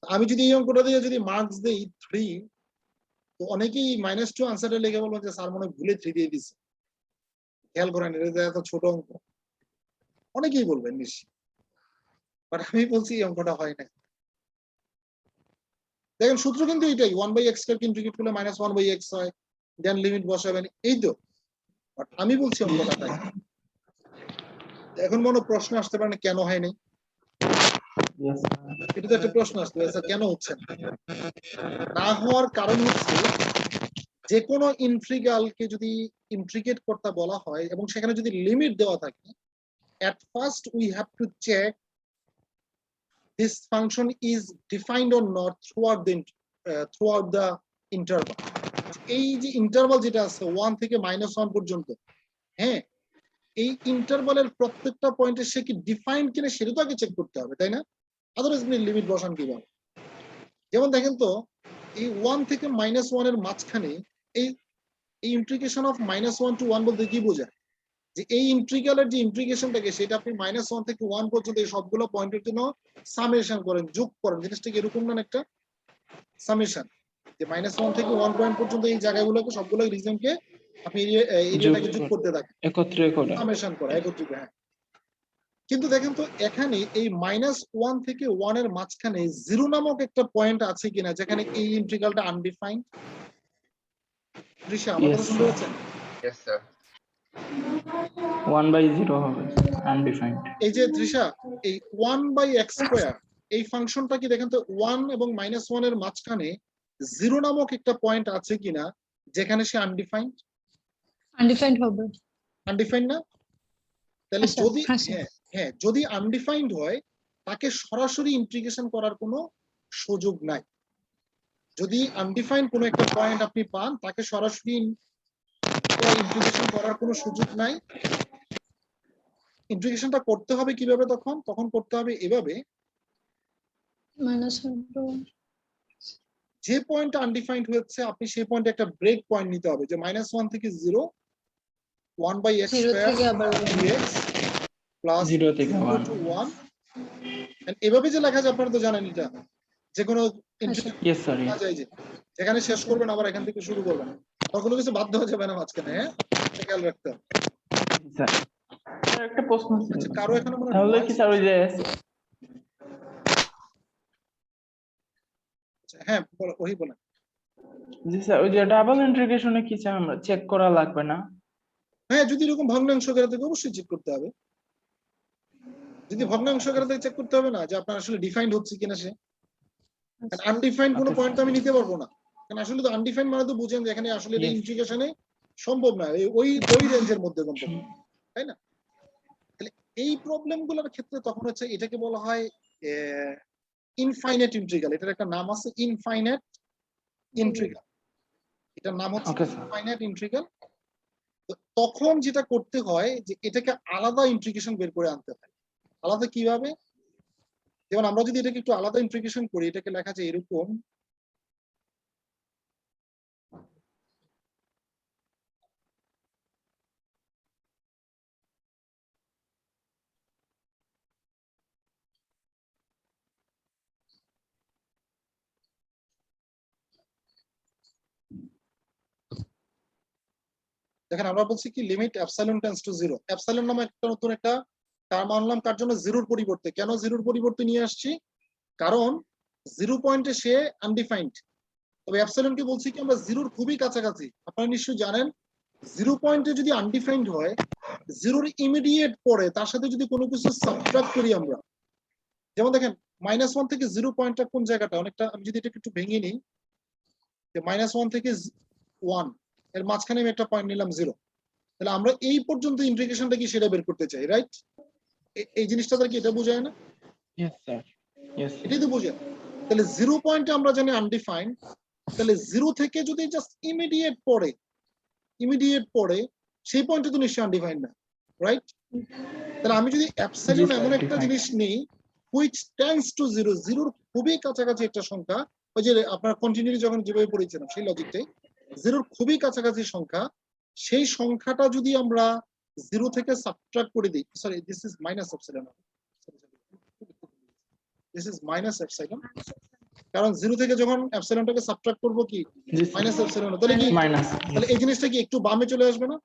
আমি যদি এই অঙ্কটা দিয়ে যদি মার্কস দেই 3, তো অনেকেই -2 আনসারটা লিখে বলবেন যে স্যার মনে হয় ভুলে 3 দিয়ে দিচ্ছে, খেয়াল করেন এটা এত ছোট অঙ্ক, অনেকেই বলবেন নিশ্চয়ই, বাট আমি বলছি এই অঙ্কটা হয় না। দেখেন সূত্র কিন্তু এটাই, 1/x স্কয়ার কে ইন্টিগ্রেট করলে -1/x হয়, দেন লিমিট বসাবেন, এই তো। বাট আমি বলছি অঙ্কটা তাই। এখন মনে প্রশ্ন আসতে পারে না কেন হয় নাই, ইয়েস এটা তো একটা প্রশ্ন আসতে পারে, কেন হচ্ছে না হওয়ার কারণ হচ্ছে যে কোনো ইন্ট্রিগালকে যদি ইন্ট্রিগেট করতে বলা হয় এবং সেখানে যদি লিমিট দেওয়া থাকে, at first we have to check this function is defined or not throughout the interval. এই যে ইন্টারভাল যেটা আছে 1 থেকে -1 পর্যন্ত, হ্যাঁ এই ইন্টারভালের প্রত্যেকটা পয়েন্টে সে কি ডিফাইন্ড কিনা সেটা তো আগে চেক করতে হবে, তাই না? আদারওয়াইজ আপনি লিমিট বসান কিভাবে? যেমন দেখেন তো এই 1 থেকে -1 এর মাঝখানে এই ইন্টিগ্রেশন অফ -1 to 1 বলতে কি বোঝায়, যে এই ইন্টিগ্রালের যে ইন্টিগ্রেশনটাকে সেটা আপনি -1 থেকে 1 পর্যন্ত এই সবগুলো পয়েন্টের জন্য সামেশন করেন, যোগ করেন, জিনিসটা এরকম না একটা সামেশন, যে -1 থেকে 1 পয়েন্ট পর্যন্ত এই জায়গাগুলোকে সবগুলো রিজনকে আপনি এরিয়াটাকে যোগ করতে থাকেন, একত্রে করে সামেশন করা একত্রিত। হ্যাঁ কিন্তু দেখেন তো এখানে এই -1 থেকে 1 এর মাঝখানে 0 নামক একটা পয়েন্ট আছে কিনা যেখানে এই ইন্টিগ্রালটা আনডিফাইন্ড। ঋষা আমার কথা শুনতে পাচ্ছেন? Yes, sir. 1/0 হবে আনডিফাইন্ড। এই যে ত্রিশা এই 1/x স্কয়ার এই ফাংশনটা কি দেখেন তো 1 এবং -1 এর মাঝখানে 0 নামক একটা পয়েন্ট আছে কিনা যেখানে সে আনডিফাইন্ড? আনডিফাইন্ড হবে। আনডিফাইন্ড না? তাহলে হ্যাঁ, স্যার। যদি হ্যাঁ, স্যার। হ্যাঁ হ্যাঁ যদি আনডিফাইন্ড হয় তাকে সরাসরি ইন্টিগ্রেশন করার কোনো সুযোগ নাই। যদি আনডিফাইন্ড কোনো একটা পয়েন্ট আপনি পান তাকে সরাসরি ইন্টিগ্রেশন করার কোনো সুযোগ নাই। ইন্টিগ্রেশনটা করতে হবে কিভাবে? তখন করতে হবে এভাবে, -1 যে পয়েন্ট আনডিফাইন্ড হয়েছে আপনি সেই পয়েন্টে একটা ব্রেক পয়েন্ট নিতে হবে, যে -1 থেকে 0, 1/x 0 স্কয়ার থেকে আবার dx প্লাস 0 থেকে 0 to 1। এভাবে যে লেখা যায় আপনারা তো জানেন, এটা যে কোনো ইয়েস স্যার। লেখা যায়, যে যেখানে শেষ করবেন আবার এখান থেকে শুরু করবেন, তখন কিছু বাধ্য হয়ে যাবে না মাঝখানে। হ্যাঁ, এটা খেয়াল রাখতে হবে। স্যার একটা প্রশ্ন ছিল। আচ্ছা, কারো এখানে মনে হয় তাহলে কি স্যার ওই যে হ্যাঁ বলো, ওই বলেন। জি স্যার ওই যে ডাবল ইন্টিগ্রেশনে কি স্যার আমরা চেক করা লাগবে না? হ্যাঁ, যদি এরকম ভগ্নাংশ আকারে থেকে অবশ্যই চেক করতে হবে। যদি ভগ্নাংশ আকারে থেকে চেক করতে হবে না যে আপনার আসলে ডিফাইন্ড হচ্ছে কিনা সে। আনডিফাইন্ড কোনো পয়েন্ট তো আমি নিতে পারবো না, কারণ আসলে তো আনডিফাইন্ড মানে তো বুঝেন যে এখানে আসলে এটা Yes. ইন্টিগ্রেশনে সম্ভব না, ওই রেঞ্জের মধ্যে সম্ভব, তাই না? তাহলে এই প্রবলেম গুলোর ক্ষেত্রে তখন হচ্ছে এটাকে বলা হয় ইনফাইনাইট ইন্টিগ্রাল। এটার একটা নাম আছে ইনফাইনাইট ইন্টিগ্রাল, এটার নাম হচ্ছে Okay, sir. Infinite integral. তখন যেটা করতে হয় যে এটাকে আলাদা ইন্টিগ্রেশন বের করে আনতে হয়। আলাদা কিভাবে? যেমন আমরা যদি এটাকে একটু আলাদা ইন্টিগ্রেশন করি, এটাকে লেখা যায় এরকম, দেখেন আমরা বলছি কি limit epsilon tends to 0। Epsilon নামে একটা নতুন একটা টার্ম আনলাম, কার জন্য? জিরোর পরিবর্তে। কেন জিরোর পরিবর্তে নিয়ে আসছি? কারণ 0 পয়েন্টে সে আনডিফাইন্ড, তবে এপসাইলনকে বলছি কি আমরা জিরোর খুবই কাছাকাছি। আপনারা নিশ্চয়ই জানেন 0 পয়েন্টে যদি আনডিফাইন্ড হয়, জিরোর ইমিডিয়েট পরে তার সাথে যদি কোনো কিছু সাবট্রাক্ট করি আমরা, যেমন দেখেন -1 থেকে 0 পয়েন্টটা কোন জায়গাটা, অনেকটা আমি যদি এটা একটু ভেঙে নিই, যে -1 থেকে 1 এর মাঝখানে আমি একটা পয়েন্ট নিলাম 0, তাহলে আমরা এই পর্যন্ত ইন্টিগ্রেশনটা কি সেটা বের করতে চাই, রাইট? এই জিনিসটা কি এটা বোঝায় না? Yes sir. ইয়েস এটাই তো বোঝায়। তাহলে 0 পয়েন্টে আমরা জানি আনডিফাইন্ড, তাহলে 0 থেকে যদি জাস্ট ইমিডিয়েট পড়ে সেই পয়েন্টে তো নিশ্চয়ই আনডিফাইন্ড না, রাইট? তাহলে আমি যদি এপসাইলন এমন একটা জিনিস নেই which tends to 0, 0 খুবই কাছাকাছি একটা সংখ্যা, ওই যে আপনার কন্টিনিউয়ালি যখন যেভাবে পড়েছিলাম সেই লজিকটাই, 0 খুবই কাছাকাছি সংখ্যা, সেই সংখ্যাটা যদি আমরা 0 থেকে সাবট্রাক্ট করে দিই, sorry this is minus epsilon, this is minus epsilon, কারণ 0 থেকে যখন এপসাইলনটাকে সাবট্রাক্ট করব কি মাইনাস এপসাইলন, তাহলে কি মাইনাস। তাহলে এই জিনিসটা কি একটু বামে চলে আসবে না?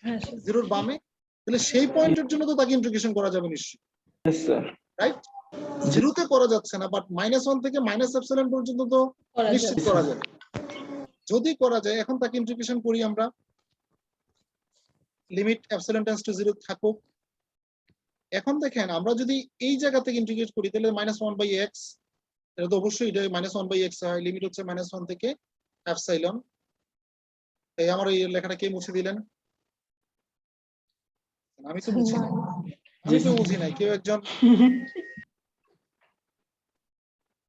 হ্যাঁ, স্যার। 0 এর বামে, তাহলে সেই পয়েন্টের জন্য তো তাকে ইন্টিগ্রেশন করা যাবে নিশ্চয়ই, ইয়েস স্যার। রাইট? 0 তে করা যাচ্ছে না, বাট -1 থেকে মাইনাস এপসাইলন পর্যন্ত তো করা নিশ্চিত যাবে। করা যাবে। যদি করা যায়, এখন তাকে ইন্টিগ্রেশন করি আমরা, লিমিট এপসাইলন টেন্ডস টু 0 থাকুক। এখন দেখেন আমরা যদি এই জায়গা থেকে ইন্টিগ্রেট করি তাহলে -1/x, এটা তো অবশ্যই এটা -1/x হয়, লিমিট হচ্ছে -1 থেকে এপসাইলন। এই আমার এই লেখাটা কে মুছে দিলেন? আমি তো বুঝি না, আমি তো বুঝি নাই, কেউ একজন,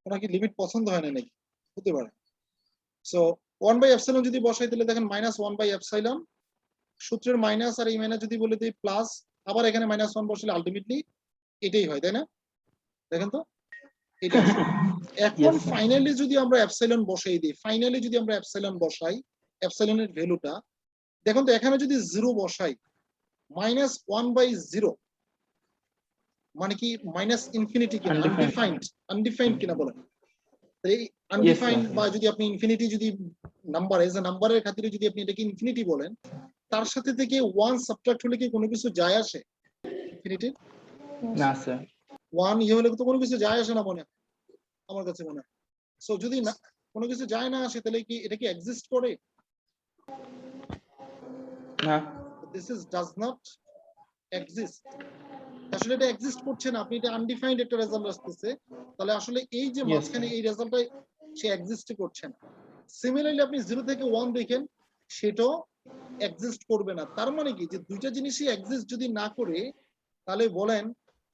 ওনার কি লিমিট পছন্দ হয় না নাকি? হতে পারে। সো 1/epsilon যদি বসাই তাহলে দেখেন -1/epsilon, সূত্রের মাইনাস আর এই মাইনাস যদি বলে দিই প্লাস, আবার এখানে -1 বসালে আলটিমেটলি এটাই হয়, তাই না? দেখেন তো এটা। এখন ফাইনালি যদি আমরা এপসাইলন বসাই দিই, ফাইনালি যদি আমরা এপসাইলন বসাই, এপসাইলনের ভ্যালুটা দেখুন তো, এখানে যদি 0 বসাই, -1/0 মানে কি মাইনাস ইনফিনিটি কিনা, আনডিফাইন্ড কিনা বলেন? এই আনডিফাইন্ড বা যদি আপনি ইনফিনিটি যদি নাম্বার এজ এ নাম্বারের খাতিরে যদি আপনি এটাকে ইনফিনিটি বলেন, তার সাথে থেকে 1 সাবট্রাক্ট হলে কি কোনো কিছু যায় আসে ইনফিনিটি? না স্যার। 1 ইয়ে হলে তো কোনো কিছু যায় আসে না মনে হয়, আমার কাছে মনে হয়। সো যদি না কোনো কিছু যায় না আসে, তাহলে কি এটা কি এক্সিস্ট করে? না। This is does not exist. আসলে এটা এক্সিস্ট করছে না, আপনি এটা আনডিফাইন্ড একটা রেজাল্ট আসতেছে, তাহলে আসলে এই যে Yes, মাঝখানে sir. এই রেজাল্টটা সে এক্সিস্ট করছে না। সিমিলারলি আপনি 0 থেকে 1 দেখেন, সেটাও এক্সিস্ট করবে না। তার মানে কি, যে দুইটা জিনিসই এক্সিস্ট যদি না করে, তাহলে বলেন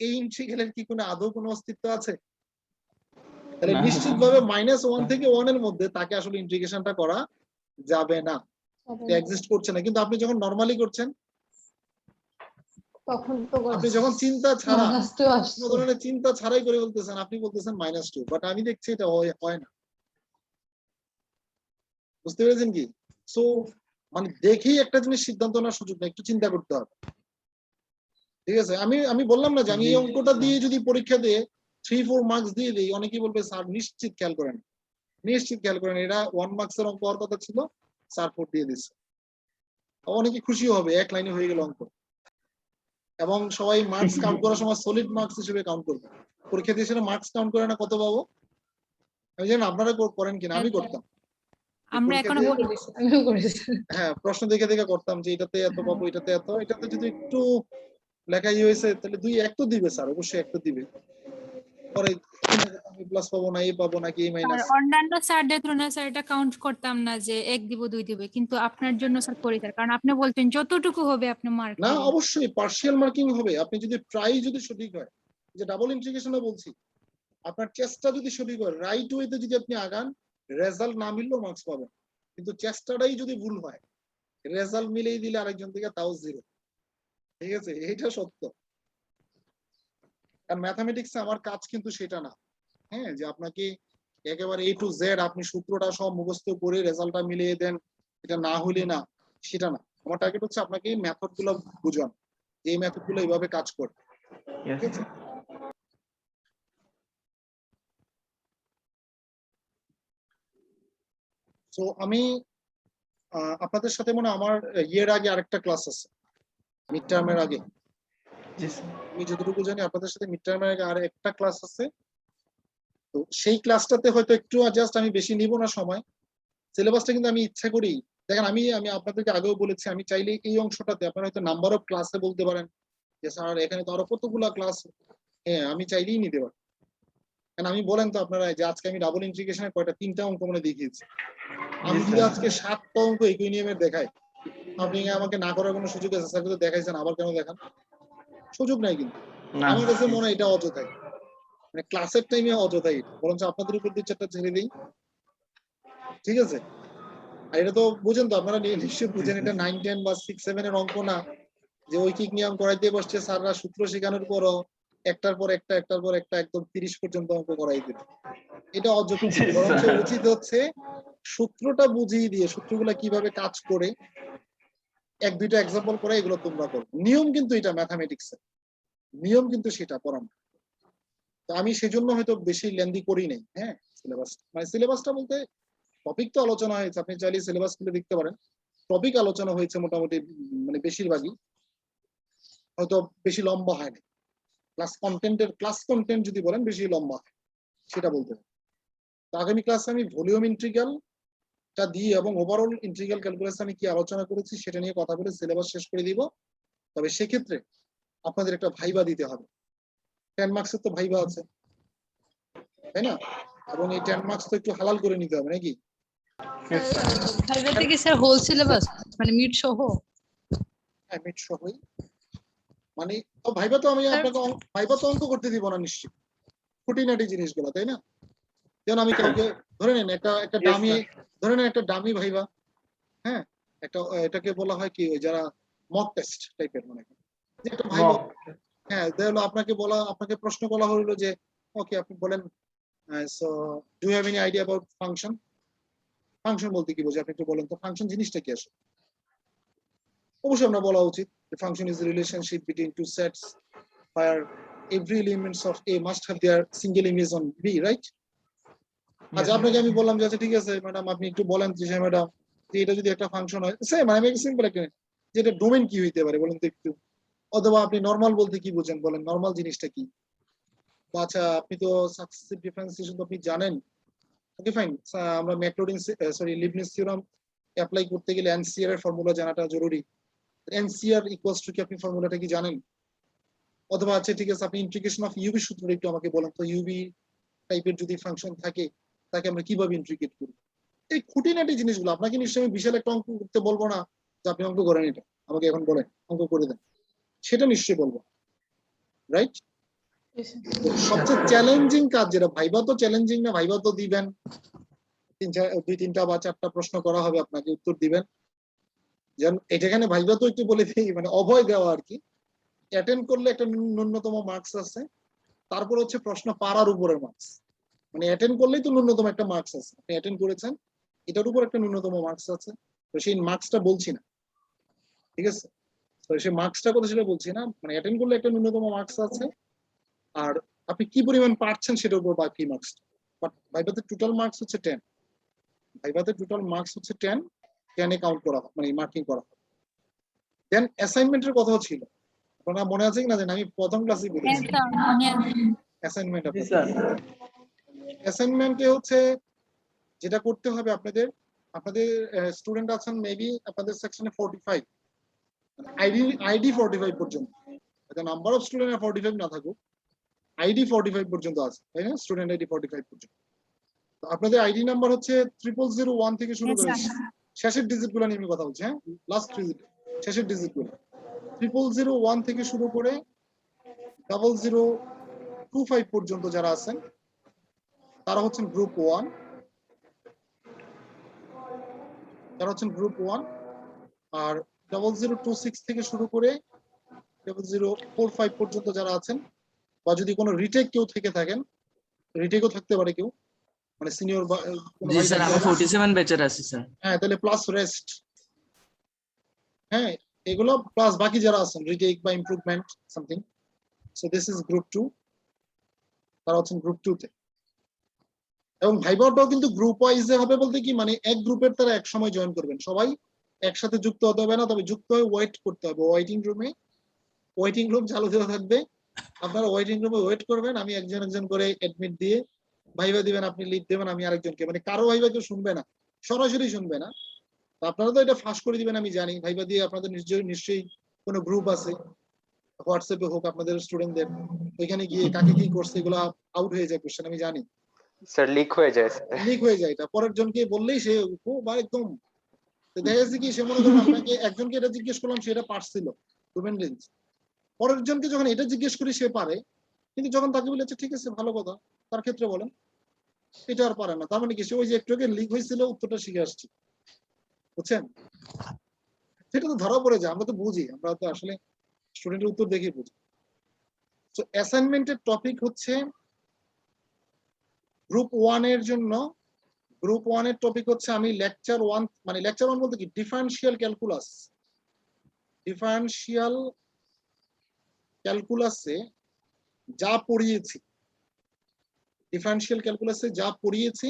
এই ইন্টিগ্রালের কি কোনো আদৌ কোনো অস্তিত্ব আছে? তাহলে না। নিশ্চিতভাবে -1 থেকে 1 এর মধ্যে তাকে আসলে ইন্টিগ্রেশনটা করা যাবে না, এক্সিস্ট করছে না। কিন্তু আপনি যখন নরমালি করছেন, তখন তো আপনি যখন চিন্তা ছাড়া, -2 কোনো আসছে। ধরনের চিন্তা ছাড়াই করে বলতেছেন, আপনি বলতেছেন -2, বাট আমি দেখছি এটা হয় না। বুঝতে পেরেছেন কি? সো মানে দেখেই একটা জিনিস সিদ্ধান্ত নেওয়ার সুযোগ নেই, একটু চিন্তা করতে হবে। ঠিক আছে, আমি বললাম না যে আমি এই জি, অঙ্কটা স্যার। দিয়ে যদি পরীক্ষা দিয়ে 3-4 মার্কস দিয়ে দিই, অনেকেই বলবে স্যার নিশ্চিত খেয়াল করেন, নিশ্চিত খেয়াল করেন, এটা 1 মার্কসের অঙ্ক হওয়ার কথা ছিল, স্যার 4 দিয়ে দিচ্ছে। অনেকে খুশি হবে, এক লাইনে হয়ে গেল অঙ্ক। এবং সবাই মার্কস কাউন্ট করার সময় সলিড মার্কস হিসেবে কাউন্ট করবে। পরীক্ষা দিয়ে সেটা মার্কস কাউন্ট করে না, কত পাবো? আমি জানি না আপনারা করেন কিনা, আমি করতাম। আমরা পরীক্ষা এখনো দিয়ে- করি। আমিও করেছি। হ্যাঁ, প্রশ্ন দেখে দেখে করতাম যে এটাতে এত পাবো, এটাতে এত, এটাতে যদি একটু লেখাই হয়েছে তাহলে 2-1 তো দিবে স্যার, অবশ্যই 1 তো দিবে। পরে আমি প্লাস পাবো না, এই পাবো নাকি এই আর মাইনাস। অন্যান্য স্যারদের তুলনায় স্যার এটা কাউন্ট করতাম না যে 1 দিব 2 দিবে, কিন্তু আপনার জন্য স্যার করি স্যার, কারণ আপনি বলতেন যতটুকু হবে আপনি মার্ক না, দিবেন। অবশ্যই পার্শিয়াল মার্কিং হবে, আপনি যদি ট্রাই যদি সঠিক হয়, যে ডাবল ইন্টিগ্রেশনে বলছি, আপনার চেষ্টা যদি সঠিক হয়, রাইট ওয়েতে যদি আপনি আগান, রেজাল্ট না মিললেও মার্কস পাবেন। কিন্তু চেষ্টাটাই যদি ভুল হয়, রেজাল্ট মিলেই দিলে আরেকজন থেকে তাও 0। ঠিক আছে, এইটা সত্য। কারণ ম্যাথামেটিক্সে আমার কাজ কিন্তু সেটা না, হ্যাঁ, যে আপনাকে একেবারে A to Z আপনি সূত্রটা সব মুখস্থ করে রেজাল্টটা মিলিয়ে দেন, এটা না হলে না, সেটা না। আমার টার্গেট হচ্ছে আপনাকে এই মেথড গুলো বুঝান, এই মেথড গুলো এইভাবে কাজ করে। Yes, ঠিক আছে, sir. তো আমি আপনাদের সাথে মনে হয় আমার ইয়ের আগে আরেকটা ক্লাস আছে, মিড টার্মের আগে। জি, স্যার। আমি যতটুকু জানি আপনাদের সাথে মিড টার্মের আগে আর একটা ক্লাস আছে। তো সেই ক্লাসটাতে হয়তো একটু জাস্ট আমি বেশি নিব না সময়। সিলেবাসটা কিন্তু আমি ইচ্ছা করি, দেখেন আমি আমি আপনাদেরকে আগেও বলেছি, আমি চাইলে এই অংশটাতে আপনারা হয়তো নাম্বার অফ ক্লাসে বলতে পারেন যে স্যার এখানে তো আরো কতগুলা ক্লাস, হ্যাঁ আমি চাইলেই নিতে পারি। কারণ আমি বলেন তো আপনারা যে আজকে আমি ডাবল ইন্টিগ্রেশনের কয়টা 3টা অঙ্ক মানে দেখিয়েছি। আমি জি, যদি স্যার। আজকে 7টা অঙ্ক একই নিয়মের দেখাই, আপনি আমাকে না করার কোনো সুযোগ আছে? স্যার কিন্তু দেখাইছেন, আবার কেন দেখান? সুযোগ নাই কিন্তু। না। আমার কাছে মনে হয় এটা অযথাই, মানে ক্লাসের টাইমে অযথাই, বরঞ্চ আপনাদের উপর 2-4টা ছেড়ে দিই। ঠিক আছে, আর এটা তো বুঝেন তো আপনারা, নিশ্চয়ই বুঝেন এটা 9, 10 বা 6, 7 এর অঙ্ক না, যে ঐকিক নিয়ম করাইতে বসছে স্যাররা, সূত্র শেখানোর পরও একটার পর একটা একদম 30 পর্যন্ত অঙ্ক করাই দিবে। এটা অযৌক্তিক। জি, বরঞ্চ স্যার। উচিত হচ্ছে সূত্রটা বুঝিয়ে দিয়ে, সূত্রগুলা কিভাবে কাজ করে 1-2টা এক্সাম্পল করে এগুলো তোমরা করো। নিয়ম কিন্তু এটা ম্যাথামেটিক্স এর নিয়ম, কিন্তু সেটা পড়ানো। তো আমি সেজন্য হয়তো বেশি লেন্দি করি নাই। হ্যাঁ, সিলেবাস মানে সিলেবাসটা বলতে টপিক তো আলোচনা হয়েছে, আপনি চাইলে সিলেবাস খুলে দেখতে পারেন। টপিক আলোচনা হয়েছে মোটামুটি, মানে বেশিরভাগই, হয়তো বেশি লম্বা হয় না। ক্লাস কন্টেন্ট যদি বলেন বেশি লম্বা হয়, সেটা বলতে পারেন। তো আগামী ক্লাসে আমি ভলিউম ইন্টিগ্রালটা দিয়ে এবং ওভারঅল ইন্টিগ্রাল ক্যালকুলাস আমি কি আলোচনা করেছি সেটা নিয়ে কথা বলে সিলেবাস শেষ করে দিব। তবে সেক্ষেত্রে আপনাদের একটা ভাইবা দিতে হবে, 10 মার্কসের তো ভাইবা আছে, তাই না? এবং এই 10 মার্কস তো একটু হালাল করে নিতে হবে নাকি? Yes, sir. ভাইভাতে কি স্যার হোল সিলেবাস মানে মিড সহ? হ্যাঁ, মিড সহই। মানে তো ভাইবা তো আমি স্যার, আপনাকে ভাইবা তো অঙ্ক করতে দিব না নিশ্চয়ই, খুঁটিনাটি জিনিসগুলো, তাই না? যেমন আমি কাউকে ধরে নেন একটা Yes, ডামি, sir. ধরে নেন একটা ডামি ভাইবা, হ্যাঁ, একটা এটাকে বলা হয় কি, ওই যারা মক টেস্ট টাইপের, মানে যে একটা ভাইবা। Mock. হ্যাঁ, তাহলে আপনাকে প্রশ্ন বলা হলো যে ওকে আপনি বলেন, so do you have any idea about function? Function বলতে কি বোঝে আপনি একটু বলেন তো, ফাংশন জিনিসটা কি আসলে? অবশ্যই আমরা বলা উচিত যে function is relationship between two sets where every elements of A must have their single image on B, right? Yes, আচ্ছা, sir. আপনাকে আমি বললাম যে আচ্ছা ঠিক আছে ম্যাডাম, আপনি একটু বলেন যে ম্যাডাম, যে এটা যদি একটা ফাংশন হয়, সেম আমি সিম্পল একটা, যে এটা ডোমেইন কি হইতে পারে বলেন তো একটু। অথবা আপনি নরমাল বলতে কি বোঝেন বলেন, নরমাল জিনিসটা কি? আচ্ছা, আপনি তো সাকসেসিভ ডিফারেন্সিয়েশন তো আপনি জানেন, ওকে ফাইন। আমরা ম্যাকলোরিন লিবনিজ থিওরাম অ্যাপ্লাই করতে গেলে এনসিআর এর ফর্মুলা জানাটা জরুরি। এনসিআর ইকুয়ালস টু কি, আপনি ফর্মুলাটা কি জানেন? অথবা আচ্ছা ঠিক আছে, আপনি ইন্টিগ্রেশন অফ ইউবি সূত্রটা একটু আমাকে বলেন তো, ইউবি টাইপের যদি ফাংশন থাকে তাকে আমরা কিভাবে ইন্টিগ্রেট করি, এই খুঁটিনাটি জিনিসগুলো। আপনাকে নিশ্চয়ই আমি বিশাল একটা অঙ্ক করতে বলবো না যে আপনি অঙ্ক করেন, এটা আমাকে এখন বলেন অঙ্ক করে দেন, সেটা নিশ্চয়ই বলবো, রাইট? সবচেয়ে চ্যালেঞ্জিং কাজ যেটা, ভাইবা তো চ্যালেঞ্জিং না, ভাইবা তো দিবেন 2-3টা বা 4টা প্রশ্ন করা হবে, আপনাকে উত্তর দিবেন। যেমন এখানে ভাইবা তো একটু বলে দিই, মানে অভয় দেওয়া আর কি। অ্যাটেন্ড করলে একটা ন্যূনতম মার্কস আছে, তারপর হচ্ছে প্রশ্ন পারার উপরের মার্কস। মানে অ্যাটেন্ড করলেই তো ন্যূনতম একটা মার্কস আছে, আপনি অ্যাটেন্ড করেছেন এটার উপর একটা ন্যূনতম মার্কস আছে, তো সেই মার্কসটা বলছি না, ঠিক আছে? তো সেই মার্কসটা কথা সেটা বলছি না, মানে অ্যাটেন্ড করলে একটা ন্যূনতম মার্কস আছে, আর আপনি কি পরিমাণ পারছেন সেটার উপর বাকি মার্কস। বাট ভাইভাতে টোটাল মার্কস হচ্ছে 10, ভাইভাতে টোটাল মার্কস হচ্ছে 10 কাউন্ট করা হয়, মানে মার্কিং করা হয়। দেন অ্যাসাইনমেন্টের কথাও ছিল, আপনারা মনে আছে কিনা, আমি প্রথম ক্লাসে হ্যাঁ বলেছি স্যার মনে আছে। অ্যাসাইনমেন্ট। জি স্যার। অ্যাসাইনমেন্টে হচ্ছে যেটা করতে হবে আপনাদের, আপনাদের স্টুডেন্ট আছেন মেবি আপনাদের সেকশনে 45, আইডি 45 পর্যন্ত, নাম্বার অফ স্টুডেন্ট 45 না থাকুক, আইডি 45 পর্যন্ত আছে, তাই না? স্টুডেন্ট আইডি 45 পর্যন্ত। তো আপনাদের আইডি নাম্বার হচ্ছে 0001 থেকে শুরু হ্যাঁ করে, স্যার। শেষের ডিজিট গুলো নিয়ে আমি কথা বলছি, হ্যাঁ, লাস্ট ডিজিট, শেষের ডিজিট গুলো 0001 থেকে শুরু করে 0025 পর্যন্ত যারা আছেন তারা হচ্ছেন গ্রুপ 1, তারা হচ্ছেন গ্রুপ 1। আর 0026 থেকে শুরু করে 0045 পর্যন্ত যারা আছেন, বা যদি কোনো রিটেক কেউ থেকে থাকেন, রিটেকও থাকতে পারে কেউ, মানে সিনিয়র বা কোনো জি ভাই স্যার, থাকতে আমি পারে। 47 ব্যাচের আছি স্যার। হ্যাঁ, তাহলে প্লাস রেস্ট, হ্যাঁ এগুলো প্লাস বাকি যারা আছেন রিটেক বা improvement something, so this is group 2, তারা হচ্ছেন গ্রুপ 2 তে। এবং ভাইভাটাও কিন্তু গ্রুপ ওয়াইজে হবে, বলতে কি মানে এক গ্রুপের তারা এক সময় জয়েন করবেন, সবাই একসাথে যুক্ত হতে হবে না, তবে যুক্ত হয়ে ওয়েট করতে হবে ওয়েটিং রুমে, ওয়েটিং রুম চালু দেওয়া থাকবে, আপনারা ওয়েটিং রুমে ওয়েট করবেন, আমি একজন একজন করে অ্যাডমিট দিয়ে ভাইবা দিবেন, আপনি লিড দেবেন, আমি আরেকজনকে, মানে কারো ভাইবা কেউ শুনবে না, সরাসরি শুনবে না। তো আপনারা তো এটা ফাঁস করে দিবেন আমি জানি, ভাইবা দিয়ে আপনাদের নিশ্চয়ই কোনো গ্রুপ আছে, হোয়াটসঅ্যাপে হোক আপনাদের স্টুডেন্টদের, ওইখানে গিয়ে কাকে কি করছে এগুলো আউট হয়ে যায় কোশ্চেন, আমি জানি স্যার লিক হয়ে যায় স্যার। লিক হয়ে যায়, এটা পরের জনকে বললেই সে বা একদম দেখা যাচ্ছে কি, সে মনে করেন আপনাকে একজনকে এটা জিজ্ঞেস করলাম সেটা পারছিল ডোমেন রেঞ্জ, পরের জনকে যখন এটা জিজ্ঞেস করি সে পারে, কিন্তু যখন তাকে বলেছে ঠিক আছে ভালো কথা, তার ক্ষেত্রে বলেন এটা আর পারে না, তার মানে কি সে ওই যে একটু আগে লিক হয়েছিল উত্তরটা শিখে আসছে, বুঝছেন? সেটা তো ধরা পড়ে যায়, আমরা তো বুঝি, আমরা তো আসলে স্টুডেন্টের উত্তর দেখে বুঝি। তো অ্যাসাইনমেন্টের টপিক হচ্ছে গ্রুপ 1 এর জন্য, গ্রুপ 1 এর টপিক হচ্ছে, আমি লেকচার 1, মানে লেকচার 1 বলতে কি ডিফারেন্সিয়াল ক্যালকুলাস, ডিফারেন্সিয়াল ক্যালকুলাসে যা পড়িয়েছি, ডিফারেন্সিয়াল ক্যালকুলাসে যা পড়িয়েছি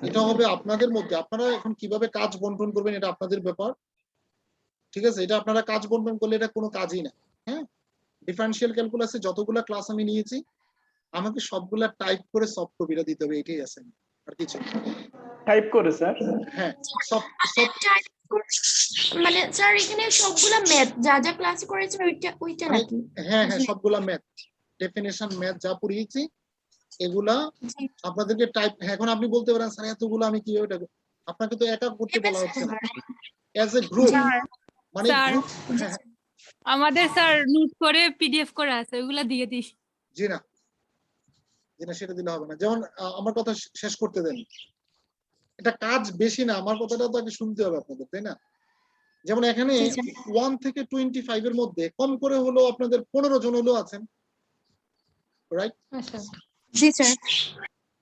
এটা হবে আপনাদের মধ্যে, আপনারা এখন কিভাবে কাজ বন্টন করবেন এটা আপনাদের ব্যাপার, ঠিক আছে? এটা আপনারা কাজ বন্টন করলে এটা কোনো কাজই না, হ্যাঁ। ডিফারেন্সিয়াল ক্যালকুলাসে যতগুলা ক্লাস আমি নিয়েছি আমাকে সবগুলা টাইপ করে সফট কপিটা দিতে হবে, এটাই আছে, আর কিছু না। টাইপ করে স্যার। হ্যাঁ, সব মানে স্যার এখানে সবগুলা ম্যাথ যা যা ক্লাস করেছেন ওইটা মানে নাকি? হ্যাঁ সবগুলা ম্যাথ, ডেফিনেশন ম্যাথ যা পড়িয়েছি এগুলা আপনাদেরকে টাইপ, এখন আপনি বলতে পারেন স্যার এতগুলো আমি কিভাবে টাইপ, আপনাকে তো একা করতে বলা হচ্ছে না, অ্যাজ এ গ্রুপ, মানে স্যার, গ্রুপ। আমাদের স্যার নোট করে পিডিএফ করে আছে, ওইগুলা দিয়ে দিই। জি না, সেটা দিলে হবে না। যেমন আমার কথা শেষ করতে দেন, এটা কাজ বেশি না, আমার কথাটা তো আগে শুনতে হবে আপনাদের, তাই না? যেমন এখানে 1 থেকে 25 এর মধ্যে কম করে হলো আপনাদের 15 জন হলো আছেন, রাইট? আচ্ছা জি স্যার।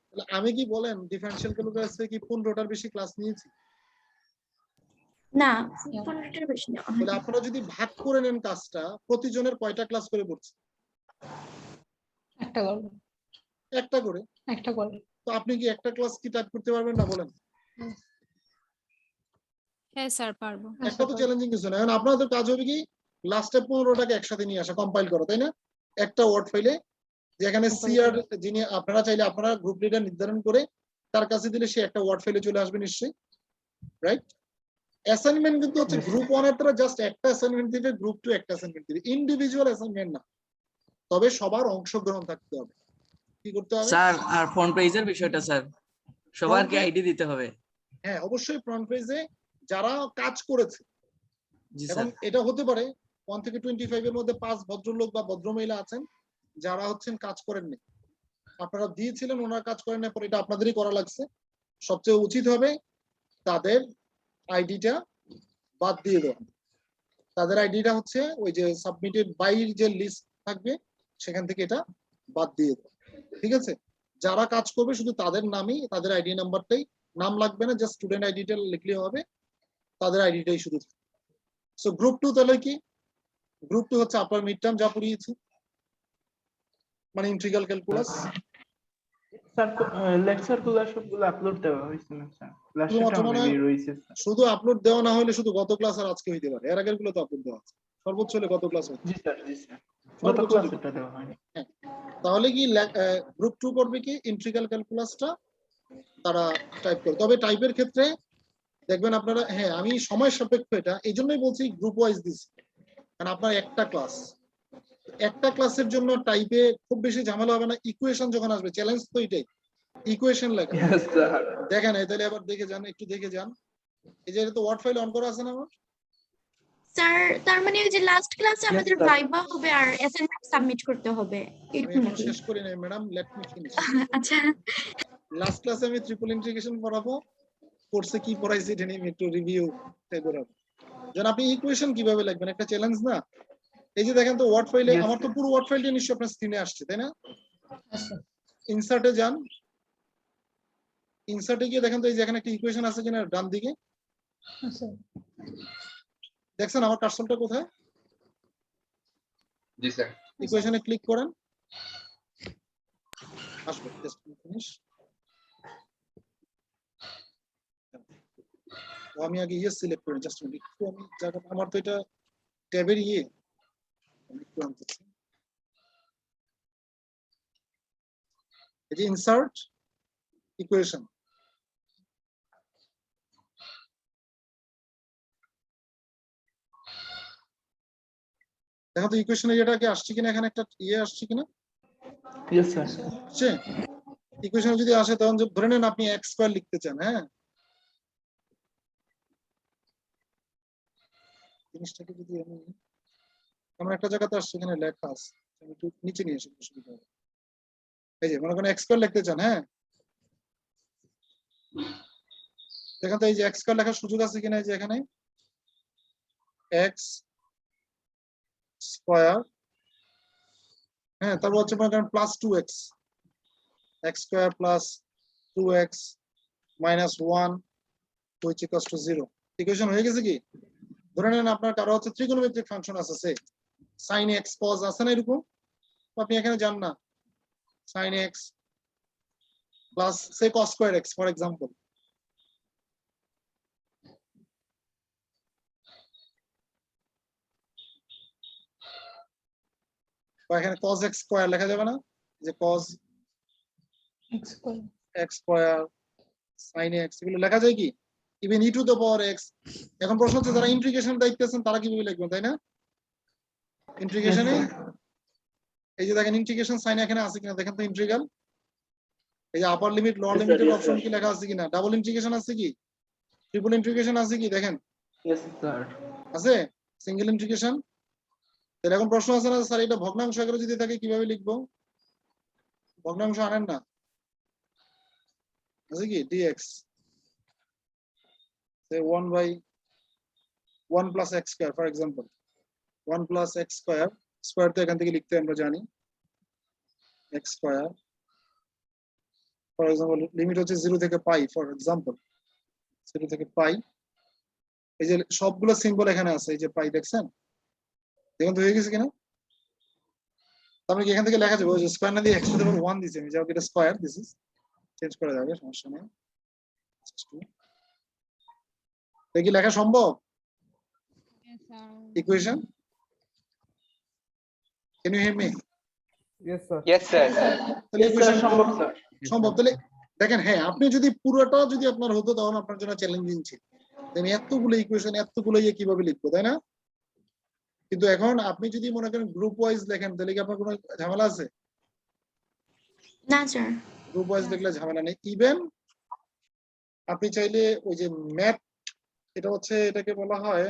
তাহলে আমি কি বলেন ডিফারেন্সিয়াল ক্যালকুলাসে কি 15টার বেশি ক্লাস নিয়েছি? না 15টার বেশি না। তাহলে আপনারা যদি ভাগ করে নেন কাজটা, প্রতিজনের কয়টা ক্লাস করে পড়ছে? একটা করবো, একটা করে। একটা করবো। তো আপনি কি একটা ক্লাস কি টাইপ করতে পারবেন না বলেন? হ্যাঁ স্যার পারবো। একটা তো চ্যালেঞ্জিং কিছু না। এখন আপনাদের কাজ হবে কি লাস্টে 15টাকে একসাথে নিয়ে আসা, কম্পাইল করা, তাই না? একটা ওয়ার্ড ফাইলে, যেখানে সিআর যিনি আপনারা চাইলে আপনারা গ্রুপ লিডার নির্ধারণ করে তার কাছে দিলে সে একটা ওয়ার্ড ফাইলে চলে আসবে নিশ্চয়ই, রাইট? অ্যাসাইনমেন্ট কিন্তু হচ্ছে গ্রুপ 1 এর দ্বারা জাস্ট একটা অ্যাসাইনমেন্ট দিবে, গ্রুপ 2 একটা অ্যাসাইনমেন্ট দিবে, ইন্ডিভিজুয়াল অ্যাসাইনমেন্ট না, তবে সবার অংশগ্রহণ থাকতে হবে, কি করতে হবে? স্যার আর ফ্রন্ট পেজের বিষয়টা স্যার সবারকে Front page- আইডি দিতে হবে। হ্যাঁ অবশ্যই ফ্রন্ট পেজে যারা কাজ করেছে, জি এবং স্যার। এটা হতে পারে 1 থেকে 25 এর মধ্যে 5 ভদ্রলোক বা ভদ্রমহিলা আছেন যারা হচ্ছেন কাজ করেননি, আপনারা দিয়েছিলেন, ওনারা কাজ করেন না, পরে এটা আপনাদেরই করা লাগছে। সবচেয়ে উচিত হবে তাদের আইডিটা বাদ দিয়ে দেওয়া। তাদের আইডিটা হচ্ছে ওই যে সাবমিটেড বাইর যে লিস্ট থাকবে সেখান থেকে এটা বাদ দিয়ে দেওয়া, ঠিক আছে? যারা কাজ করবে শুধু তাদের নামই, তাদের আইডি নাম্বারটাই, নাম লাগবে না, জাস্ট স্টুডেন্ট আইডিটা লিখলে হবে, তাদের আইডিটাই শুধু। সো গ্রুপ 2 তাহলে কি? গ্রুপ 2 হচ্ছে আপনার মিড টার্ম যা পড়িয়েছি, মানে ইন্টিগ্রাল ক্যালকুলাস। স্যার লেকচার গুলো সবগুলো আপলোড দেওয়া হয়েছে না স্যার? শুধুমাত্র ক্লাসটা মানে অলরেডি রয়েছে স্যার। শুধু আপলোড দেওয়া না হলে শুধু গত ক্লাস আর আজকে হইতে পারে, এর আগের গুলো তো আপলোড দেওয়া আছে, সর্বোচ্চ হলে গত ক্লাস হইতে জি স্যার, জি স্যার। গত সর্বোচ্চ ক্লাসে দুটো। এটা দেওয়া হয়নি। তাহলে কি গ্রুপ 2 করবে কি ইন্টিগ্রাল ক্যালকুলাসটা তারা টাইপ করে। তবে টাইপের ক্ষেত্রে দেখবেন আপনারা, হ্যাঁ আমি সময় সাপেক্ষ এটা এই জন্যই বলছি গ্রুপ ওয়াইজ দিচ্ছি, কারণ আপনার একটা ক্লাসের জন্য টাইপে খুব বেশি ঝামেলা হবে না। ইকুয়েশন যখন আসবে, চ্যালেঞ্জ তো এটাই, ইকুয়েশন লেখা। Yes, sir. দেখেন তাহলে আবার দেখে যান, একটু দেখে যান। এই যে তো ওয়ার্ড ফাইল অন করা আছে না আমার? স্যার তার মানে ওই যে লাস্ট ক্লাসে Yes, আমাদের sir. ভাইবা হবে আর অ্যাসাইনমেন্ট সাবমিট করতে হবে আমি এরকম এখন নাকি? শেষ করি নাই ম্যাডাম, লেট মি ফিনিশ। আচ্ছা লাস্ট ক্লাসে আমি ট্রিপল ইন্টিগ্রেশন পড়াবো, কোর্সে কি পড়াইছি এটা নিয়ে একটু রিভিউ করাবো। যেন আপনি ইকুয়েশন কিভাবে লিখবেন, একটা চ্যালেঞ্জ না? এই যে দেখেন তো ওয়ার্ড ফাইলে, Yes, আমার তো sir. পুরো ওয়ার্ড ফাইলটা নিশ্চয়ই আপনার স্ক্রিনে আসছে, তাই না? আচ্ছা ইনসার্টে যান, ইনসার্টে গিয়ে দেখেন তো এই যে এখানে একটা ইকুয়েশন আছে কিনা ডান দিকে, আচ্ছা দেখছেন আমার কার্সরটা কোথায়? জি স্যার। ইকুয়েশনে ক্লিক করেন, আসবে জাস্ট ফিনিশ। আমি আগে ইয়ে সিলেক্ট করি, জাস্ট একটু আমি জায়গা, আমার তো এটা ট্যাবের ইয়ে, আমি একটু আনতেছি। এই যে ইনসার্ট ইকুয়েশন, দেখো তো ইকুয়েশনে এটা কি আসছে কিনা, এখানে একটা ইয়ে আসছে কিনা? Yes, sir. আসছে। ইকুয়েশনে যদি আসে তখন ধরে নেন আপনি x স্কয়ার লিখতে চান, হ্যাঁ জিনিসটাকে যদি আমি আমার একটা জায়গাতে আসছে, এখানে লেখা আছে, আমি একটু নিচে নিয়ে আসি সুবিধা হবে। এই যে মনে করেন x স্কয়ার লিখতে চান, হ্যাঁ দেখেন তো এই যে x স্কয়ার লেখার সুযোগ আছে কিনা, এই যে এখানে x স্কয়ার, হ্যাঁ তারপর হচ্ছে মনে করেন plus 2x, x square plus 2x minus 1 which equals to 0। Equation হয়ে গেছে কি? ধরে নেন আপনার কারো হচ্ছে ত্রিকোণমিতিক ফাংশন আছে, সে sin x cos আছে না এরকম, তো আপনি এখানে যান না, sin x plus say cos square x for example, বা এখানে cos x স্কয়ার লেখা যাবে না, যে cos x square sin x এগুলো লেখা যায় কি even e to the power x। এখন প্রশ্ন হচ্ছে যারা ইন্টিগ্রেশন দেখতেছেন তারা কিভাবে লিখবেন, তাই না? ইন্টিগ্রেশনে এই যে দেখেন ইন্টিগ্রেশন সাইন এখানে আছে কিনা দেখেন তো, ইন্টিগ্রাল এই যে আপার লিমিট লোয়ার লিমিটের অপশন কি লেখা আছে কিনা, ডাবল ইন্টিগ্রেশন আছে কি, ট্রিপল ইন্টিগ্রেশন আছে কি, দেখেন Yes, sir. আছে, সিঙ্গেল ইন্টিগ্রেশন। এরকম প্রশ্ন আছে না স্যার এটা ভগ্নাংশ আকারে যদি থাকে কিভাবে লিখবো? ভগ্নাংশ আনেন না, আছে কি dx say 1 by 1 plus x square for example, 1 plus x square, square তো এখান থেকে লিখতে আমরা জানি x square for example, limit হচ্ছে 0 থেকে পাই ফর এক্সাম্পল, 0 থেকে পাই, এই যে সবগুলো সিম্বল এখানে আছে, এই যে পাই দেখছেন, দেখুন তো হয়ে গেছে কিনা? তারপরে কি এখান থেকে লেখা যাবে ওই যে স্কয়ার না দিয়ে x টু দ্য পাওয়ার 1 দিয়েছে, আমি যাও এটা স্কয়ার দিস ইজ চেঞ্জ করা যাবে, সমস্যা নেই। দেখি লেখা সম্ভব equation? Can you hear me? Yes sir. তাহলে Yes, sir, ইকুয়েশন সম্ভব স্যার। সম্ভব। তাহলে দেখেন, হ্যাঁ আপনি যদি পুরোটা যদি আপনার হতো তখন আপনার জন্য চ্যালেঞ্জিং ছিল, আমি এতগুলো ইকুয়েশন এতগুলো ইয়ে কিভাবে লিখবো, তাই না? কিন্তু এখন আপনি যদি মনে করেন গ্রুপ ওয়াইজ লেখেন তাহলে কি আপনার কোনো ঝামেলা আছে? না স্যার। গ্রুপ ওয়াইজ দেখলে ঝামেলা নেই। ইভেন আপনি চাইলে ওই যে ম্যাথ, এটা হচ্ছে এটাকে বলা হয়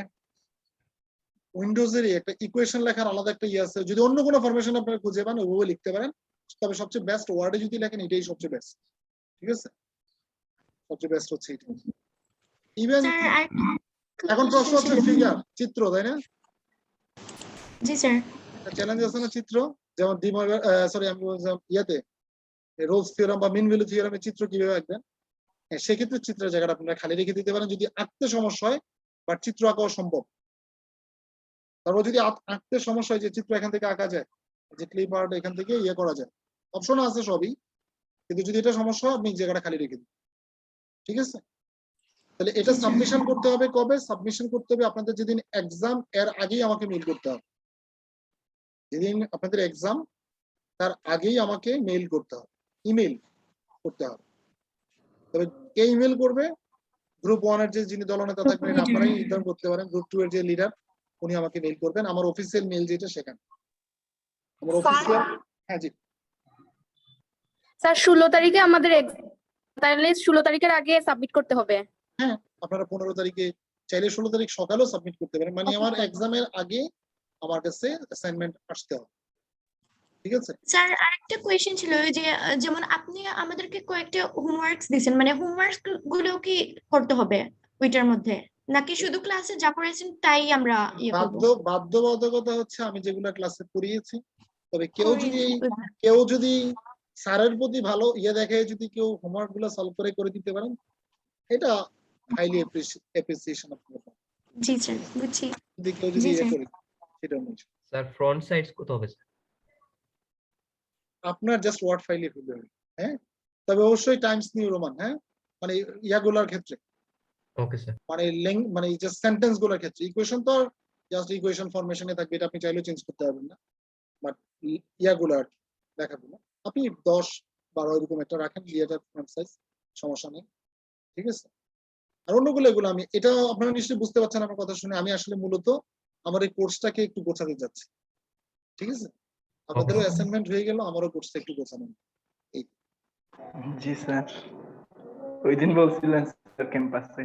উইন্ডোজেরই একটা ইকুয়েশন লেখার আলাদা একটা ইয়ে আছে, যদি অন্য কোনো ফরমেশন আপনারা খুঁজে পান ওইভাবে লিখতে পারেন, তবে সবচেয়ে বেস্ট ওয়ার্ডে যদি লেখেন এটাই সবচেয়ে বেস্ট। ঠিক আছে, সবচেয়ে বেস্ট হচ্ছে এটা। ইভেন স্যার আর এখন প্রশ্ন হচ্ছে ফিগার, চিত্র, তাই না? জি স্যার। একটা চ্যালেঞ্জ আছে না চিত্র, যেমন সরি আমি বলছিলাম ইয়াতে রোলস থিওরাম বা মিন ভ্যালু থিওরামের চিত্র কিভাবে আঁকবেন, সেক্ষেত্রে চিত্রের জায়গাটা আপনারা খালি রেখে দিতে পারেন যদি আঁকতে সমস্যা হয়, বা চিত্র আঁকাও সম্ভব। তারপর যদি আঁকতে সমস্যা হয় যে চিত্র এখান থেকে আঁকা যায়, যে ক্লিপ আর্ট এখান থেকে ইয়ে করা যায়, অপশন আছে সবই, কিন্তু যদি এটা সমস্যা হয় আপনি জায়গাটা খালি রেখে দিন। ঠিক আছে, তাহলে এটা সাবমিশন করতে হবে কবে? সাবমিশন করতে হবে আপনাদের যেদিন এক্সাম, এর আগেই আমাকে মেইল করতে হবে। যেদিন আপনাদের এক্সাম তার আগেই আমাকে মেইল করতে হবে, ইমেল করতে হবে। তবে কে ইমেল করবে? গ্রুপ 1 এর যে যিনি দলনেতা থাকবেন আপনারাই নির্ধারণ করতে পারেন। গ্রুপ 2 এর যে লিডার উনি আমাকে মেইল করবেন, আমার অফিসিয়াল মেইল যেটা সেখানে আমার অফিসিয়াল। হ্যাঁ জি স্যার 16 তারিখে আমাদের তাহলে 16 তারিখের আগে সাবমিট করতে হবে। হ্যাঁ, আপনারা 15 তারিখে চাইলে 16 তারিখ সকালেও সাবমিট করতে পারেন, মানে আমার এক্সামের আগে আমার কাছে অ্যাসাইনমেন্ট আসতে হবে। ঠিক আছে স্যার আরেকটা কোয়েশ্চেন ছিল, ওই যে যেমন আপনি আমাদেরকে কয়েকটা হোমওয়ার্কস দিয়েছেন, মানে হোমওয়ার্কস গুলো কি করতে হবে ওইটার মধ্যে, নাকি শুধু ক্লাসে যা করেছেন তাই আমরা ইয়ে করব? বাধ্যবাধকতা হচ্ছে আমি যেগুলো ক্লাসে পড়িয়েছি। তবে কেউ যদি স্যারের প্রতি ভালো ইয়ে দেখে, যদি কেউ হোমওয়ার্ক গুলো সলভ করে দিতে পারেন, এটা হাইলি অ্যাপ্রিসিয়েশন আপনার। জি স্যার, বুঝছি। যদি কেউ যদি জি, ইয়ে স্যার। করে সেটা নয়, স্যার ফ্রন্ট সাইডস কত হবে স্যার? আপনার জাস্ট ওয়ার্ড ফাইলে হলে হবে। হ্যাঁ, তবে অবশ্যই টাইমস নিউ রোমান, হ্যাঁ, মানে ইয়াগুলার ক্ষেত্রে, ওকে স্যার। মানে জাস্ট সেন্টেন্স গুলোর ক্ষেত্রে। ইকুয়েশন তো জাস্ট ইকুয়েশন ফরমেশনে থাকবে, এটা আপনি চাইলেও চেঞ্জ করতে পারবেন না। বাট ইয়াগুলার লেখাগুলো আপনি 10-12 এরকম একটা রাখেন, লিয়াটার ফন্ট সাইজ, সমস্যা নেই। ঠিক আছে, আর অন্যগুলো এগুলো আমি, এটা আপনারা নিশ্চয়ই বুঝতে পারছেন আমার কথা শুনে, আমি আসলে মূলত আমার এই কোর্সটাকে একটু গোছাতে যাচ্ছি। ঠিক আছে, আপনাদেরও অ্যাসাইনমেন্ট হয়ে গেল, আমারও কোর্সটা একটু গোছানো। জি স্যার, ওই দিন বলছিলেন স্যার ক্যাম্পাসে।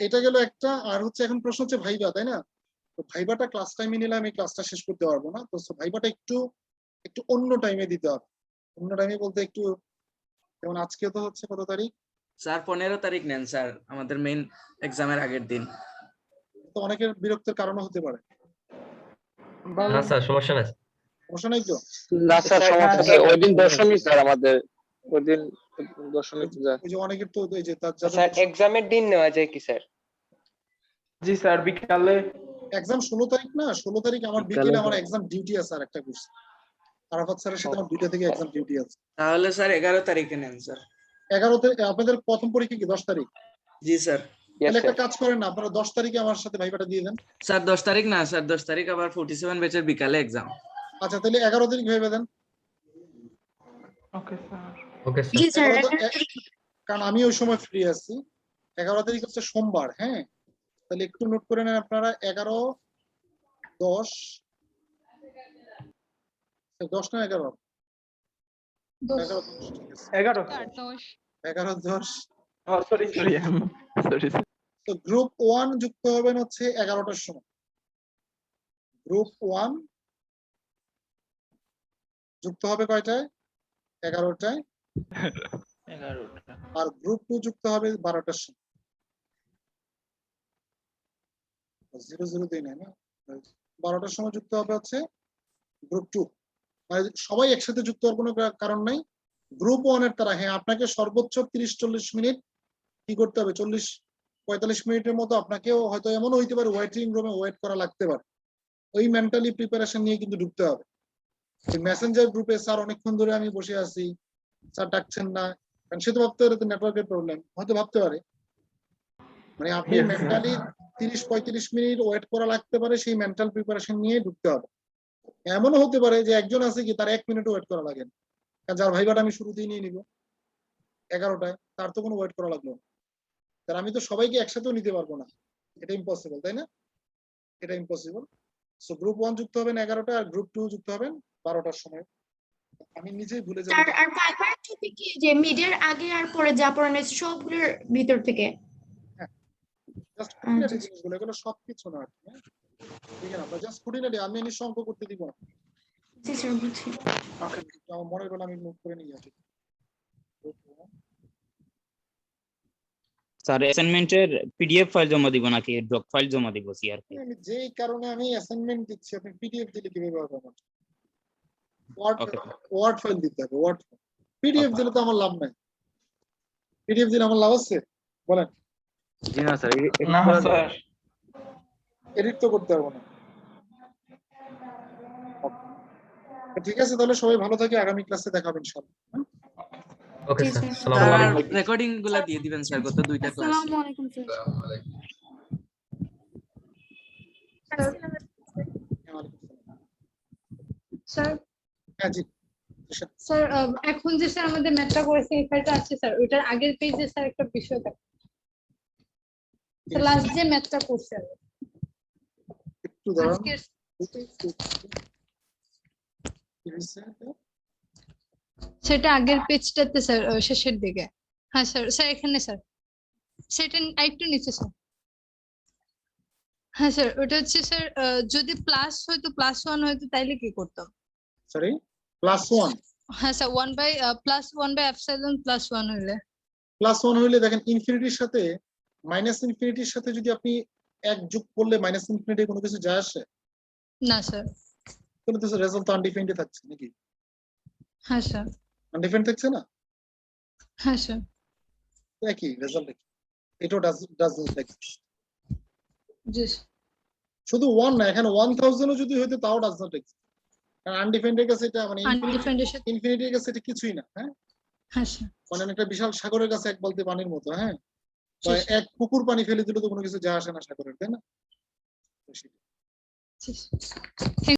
এটা গেল একটা। আর হচ্ছে এখন প্রশ্ন হচ্ছে ভাইবা, তাই না? তো ভাইবাটা ক্লাস টাইমে নিলে আমি ক্লাসটা শেষ করতে পারবো না, তো ভাইবাটা একটু অন্য টাইমে দিতে হবে। অন্য টাইমে বলতে একটু, যেমন আজকে তো হচ্ছে কত তারিখ? স্যার 15 তারিখ নেন স্যার, আমাদের মেইন এক্সামের আগের দিন। তো অনেকের বিরক্তের কারণও হতে পারে। না স্যার, সমস্যা নাই। সমস্যা নাই তো? না স্যার, সমস্যা নেই। ওই দিন দশমী স্যার, আমাদের ওই দিন দশমী পূজা। ওই যে অনেকের তো এই যে স্যার এক্সামের দিন নেওয়া যায় কি স্যার? জি স্যার, বিকালে এক্সাম 16 তারিখ না? 16 তারিখ আমার বিকেলে আমার এক্সাম ডিউটি আছে আর একটা কোর্স, আরাফাত স্যারের সাথে আমার 2টা থেকে এক্সাম ডিউটি আছে। তাহলে স্যার 11 তারিখে নেন স্যার। 11 তারিখ আপনাদের প্রথম পরীক্ষা কি 10 তারিখ? জি স্যার। তাহলে একটা কাজ করেন না, আপনারা 10 তারিখে আমার সাথে ভাইবাটা দিয়ে দেন। স্যার 10 তারিখ না স্যার, 10 তারিখ আবার 47 ব্যাচের বিকালে এক্সাম। আচ্ছা, তাহলে 11 তারিখ ভাইবা দেন। Okay sir. ওকে জি স্যার। স্যার। কারণ আমি ওই সময় ফ্রি আছি। 11 তারিখ হচ্ছে সোমবার। হ্যাঁ, তাহলে একটু নোট করে নেন আপনারা। 11-10, 10 না 11? 11 11-10। সরি তো গ্রুপ 1 যুক্ত হবেন হচ্ছে 11টার সময়। গ্রুপ 1 যুক্ত হবে কয়টায়? 11টায়। আর গ্রুপ 2 যুক্ত হবে 12টার সময়। 00 দিই না, 12টার সময় যুক্ত হবে হচ্ছে গ্রুপ 2। মানে সবাই একসাথে যুক্ত হওয়ার কোনো কারণ নাই। গ্রুপ 1 এর তারা, হ্যাঁ, আপনাকে সর্বোচ্চ 30-40 মিনিট কি করতে হবে, 40-45 মিনিটের মতো আপনাকেও হয়তো এমনও হইতে পারে ওয়েটিং রুমে ওয়েট করা লাগতে পারে। ওই মেন্টালি প্রিপারেশন নিয়ে কিন্তু ঢুকতে হবে। মেসেঞ্জার গ্রুপে স্যার অনেকক্ষণ ধরে আমি বসে আছি, স্যার ডাকছেন না, কারণ সে তো ভাবতে পারে নেটওয়ার্কের প্রবলেম, হয়তো ভাবতে পারে। মানে আপনি মেন্টালি 30-35 মিনিট ওয়েট করা লাগতে পারে, সেই মেন্টাল প্রিপারেশন নিয়ে ঢুকতে হবে। এমনও হতে পারে যে একজন আছে কি তার 1 মিনিট ওয়েট করা লাগে না, কারণ যার ভাইবাটা আমি শুরুতেই নিয়ে নিব 11টায়, তার তো কোনো ওয়েট করা লাগলো না। তার আমি তো সবাইকে একসাথেও নিতে পারবো না, এটা ইম্পসিবল, তাই না? এটা ইম্পসিবল। সো গ্রুপ 1 যুক্ত হবেন 11টা, আর গ্রুপ 2 যুক্ত হবেন 12টার সময়। আমি নিজেই ভুলে যাবো। স্যার আর পাইপার টপিক কি যে মিডের আগে আর পরে যা পড়ানো হয়েছে সবগুলোর ভিতর থেকে? জাস্ট খুঁটিনাটি জিনিসগুলো, এগুলো সবকিছু না আর কি, হ্যাঁ? ঠিক আছে, আমরা জাস্ট খুঁটিনাটি, আমি নিশ্চয় অঙ্ক করতে দিব না। জি স্যার বুঝছি। আমার মনের বেলা আমি নোট করে নিয়ে আসি। স্যার অ্যাসাইনমেন্টের পিডিএফ ফাইল জমা দিব নাকি ডক ফাইল জমা দিব সিআরপি? আমি যেই কারণে আমি অ্যাসাইনমেন্ট দিচ্ছি, আপনি পিডিএফ দিলে কিভাবে হবে? আমার Okay. ওয়ার্ড ফাইল দিতে হবে, ওয়ার্ড ফাইল। পিডিএফ দিলে তো আমার লাভ নাই। পিডিএফ দিলে আমার লাভ আছে বলেন? জি না স্যার, না স্যার, এডিট তো করতে পারবো না। ঠিক আছে, তাহলে সবাই ভালো থাকে, আগামী ক্লাসে দেখাবেন ইনশাআল্লাহ। ওকে জি স্যার, স্যার। আসসালামু আলাইকুম। রেকর্ডিং গুলা দিয়ে দিবেন স্যার, গত 2টা ক্লাস। আসসালামু আলাইকুম স্যার। স্যার হ্যাঁ জি। স্যার এখন যে স্যার আমাদের ম্যাথটা করেছে এই ফাইলটা আছে স্যার, ওইটার আগের পেজে স্যার একটা বিষয় থাকে, লাস্ট যে ম্যাথটা করছে আমি একটু দাঁড়ান। আজকের, সেটা আগের পেজটাতে স্যার, শেষের দিকে। হ্যাঁ স্যার, স্যার এখানে স্যার, সেটা আরেকটু নিচে স্যার। হ্যাঁ স্যার, ওটা হচ্ছে স্যার যদি প্লাস হয়তো +1 হয়তো তাইলে কি করতাম? সরি, +1। হ্যাঁ স্যার, +1/ε +1 হইলে। +1 হইলে দেখেন ইনফিনিটির সাথে -ইনফিনিটির সাথে যদি আপনি 1 যোগ করলে -ইনফিনিটি কোনো কিছু যায় আসে? না স্যার। তাহলে তো রেজাল্ট তো আনডিফাইন্ড থাকছে নাকি? হ্যাঁ স্যার। আনডিফাইন্ড থাকছে না? হ্যাঁ স্যার। একই রেজাল্ট, এটাও ডাজন্ট এক্সিস্ট। জি শুধু 1 না, এখানে 1000 ও যদি হইতো তাও ডাজন্ট এক্সিস্ট। কারণ আনডিফাইন্ডের কাছে এটা মানে আনডিফাইন্ডের সাথে। ইনফিনিটির কাছে এটা কিছুই না। হ্যাঁ, হ্যাঁ স্যার। মানে একটা বিশাল সাগরের কাছে এক বালতি পানির মতো। হ্যাঁ, জি, স্যার। এক পুকুর পানি ফেলে দিলে তো কোনো কিছু যায় আসে না সাগরের, তাই না? জি, স্যার।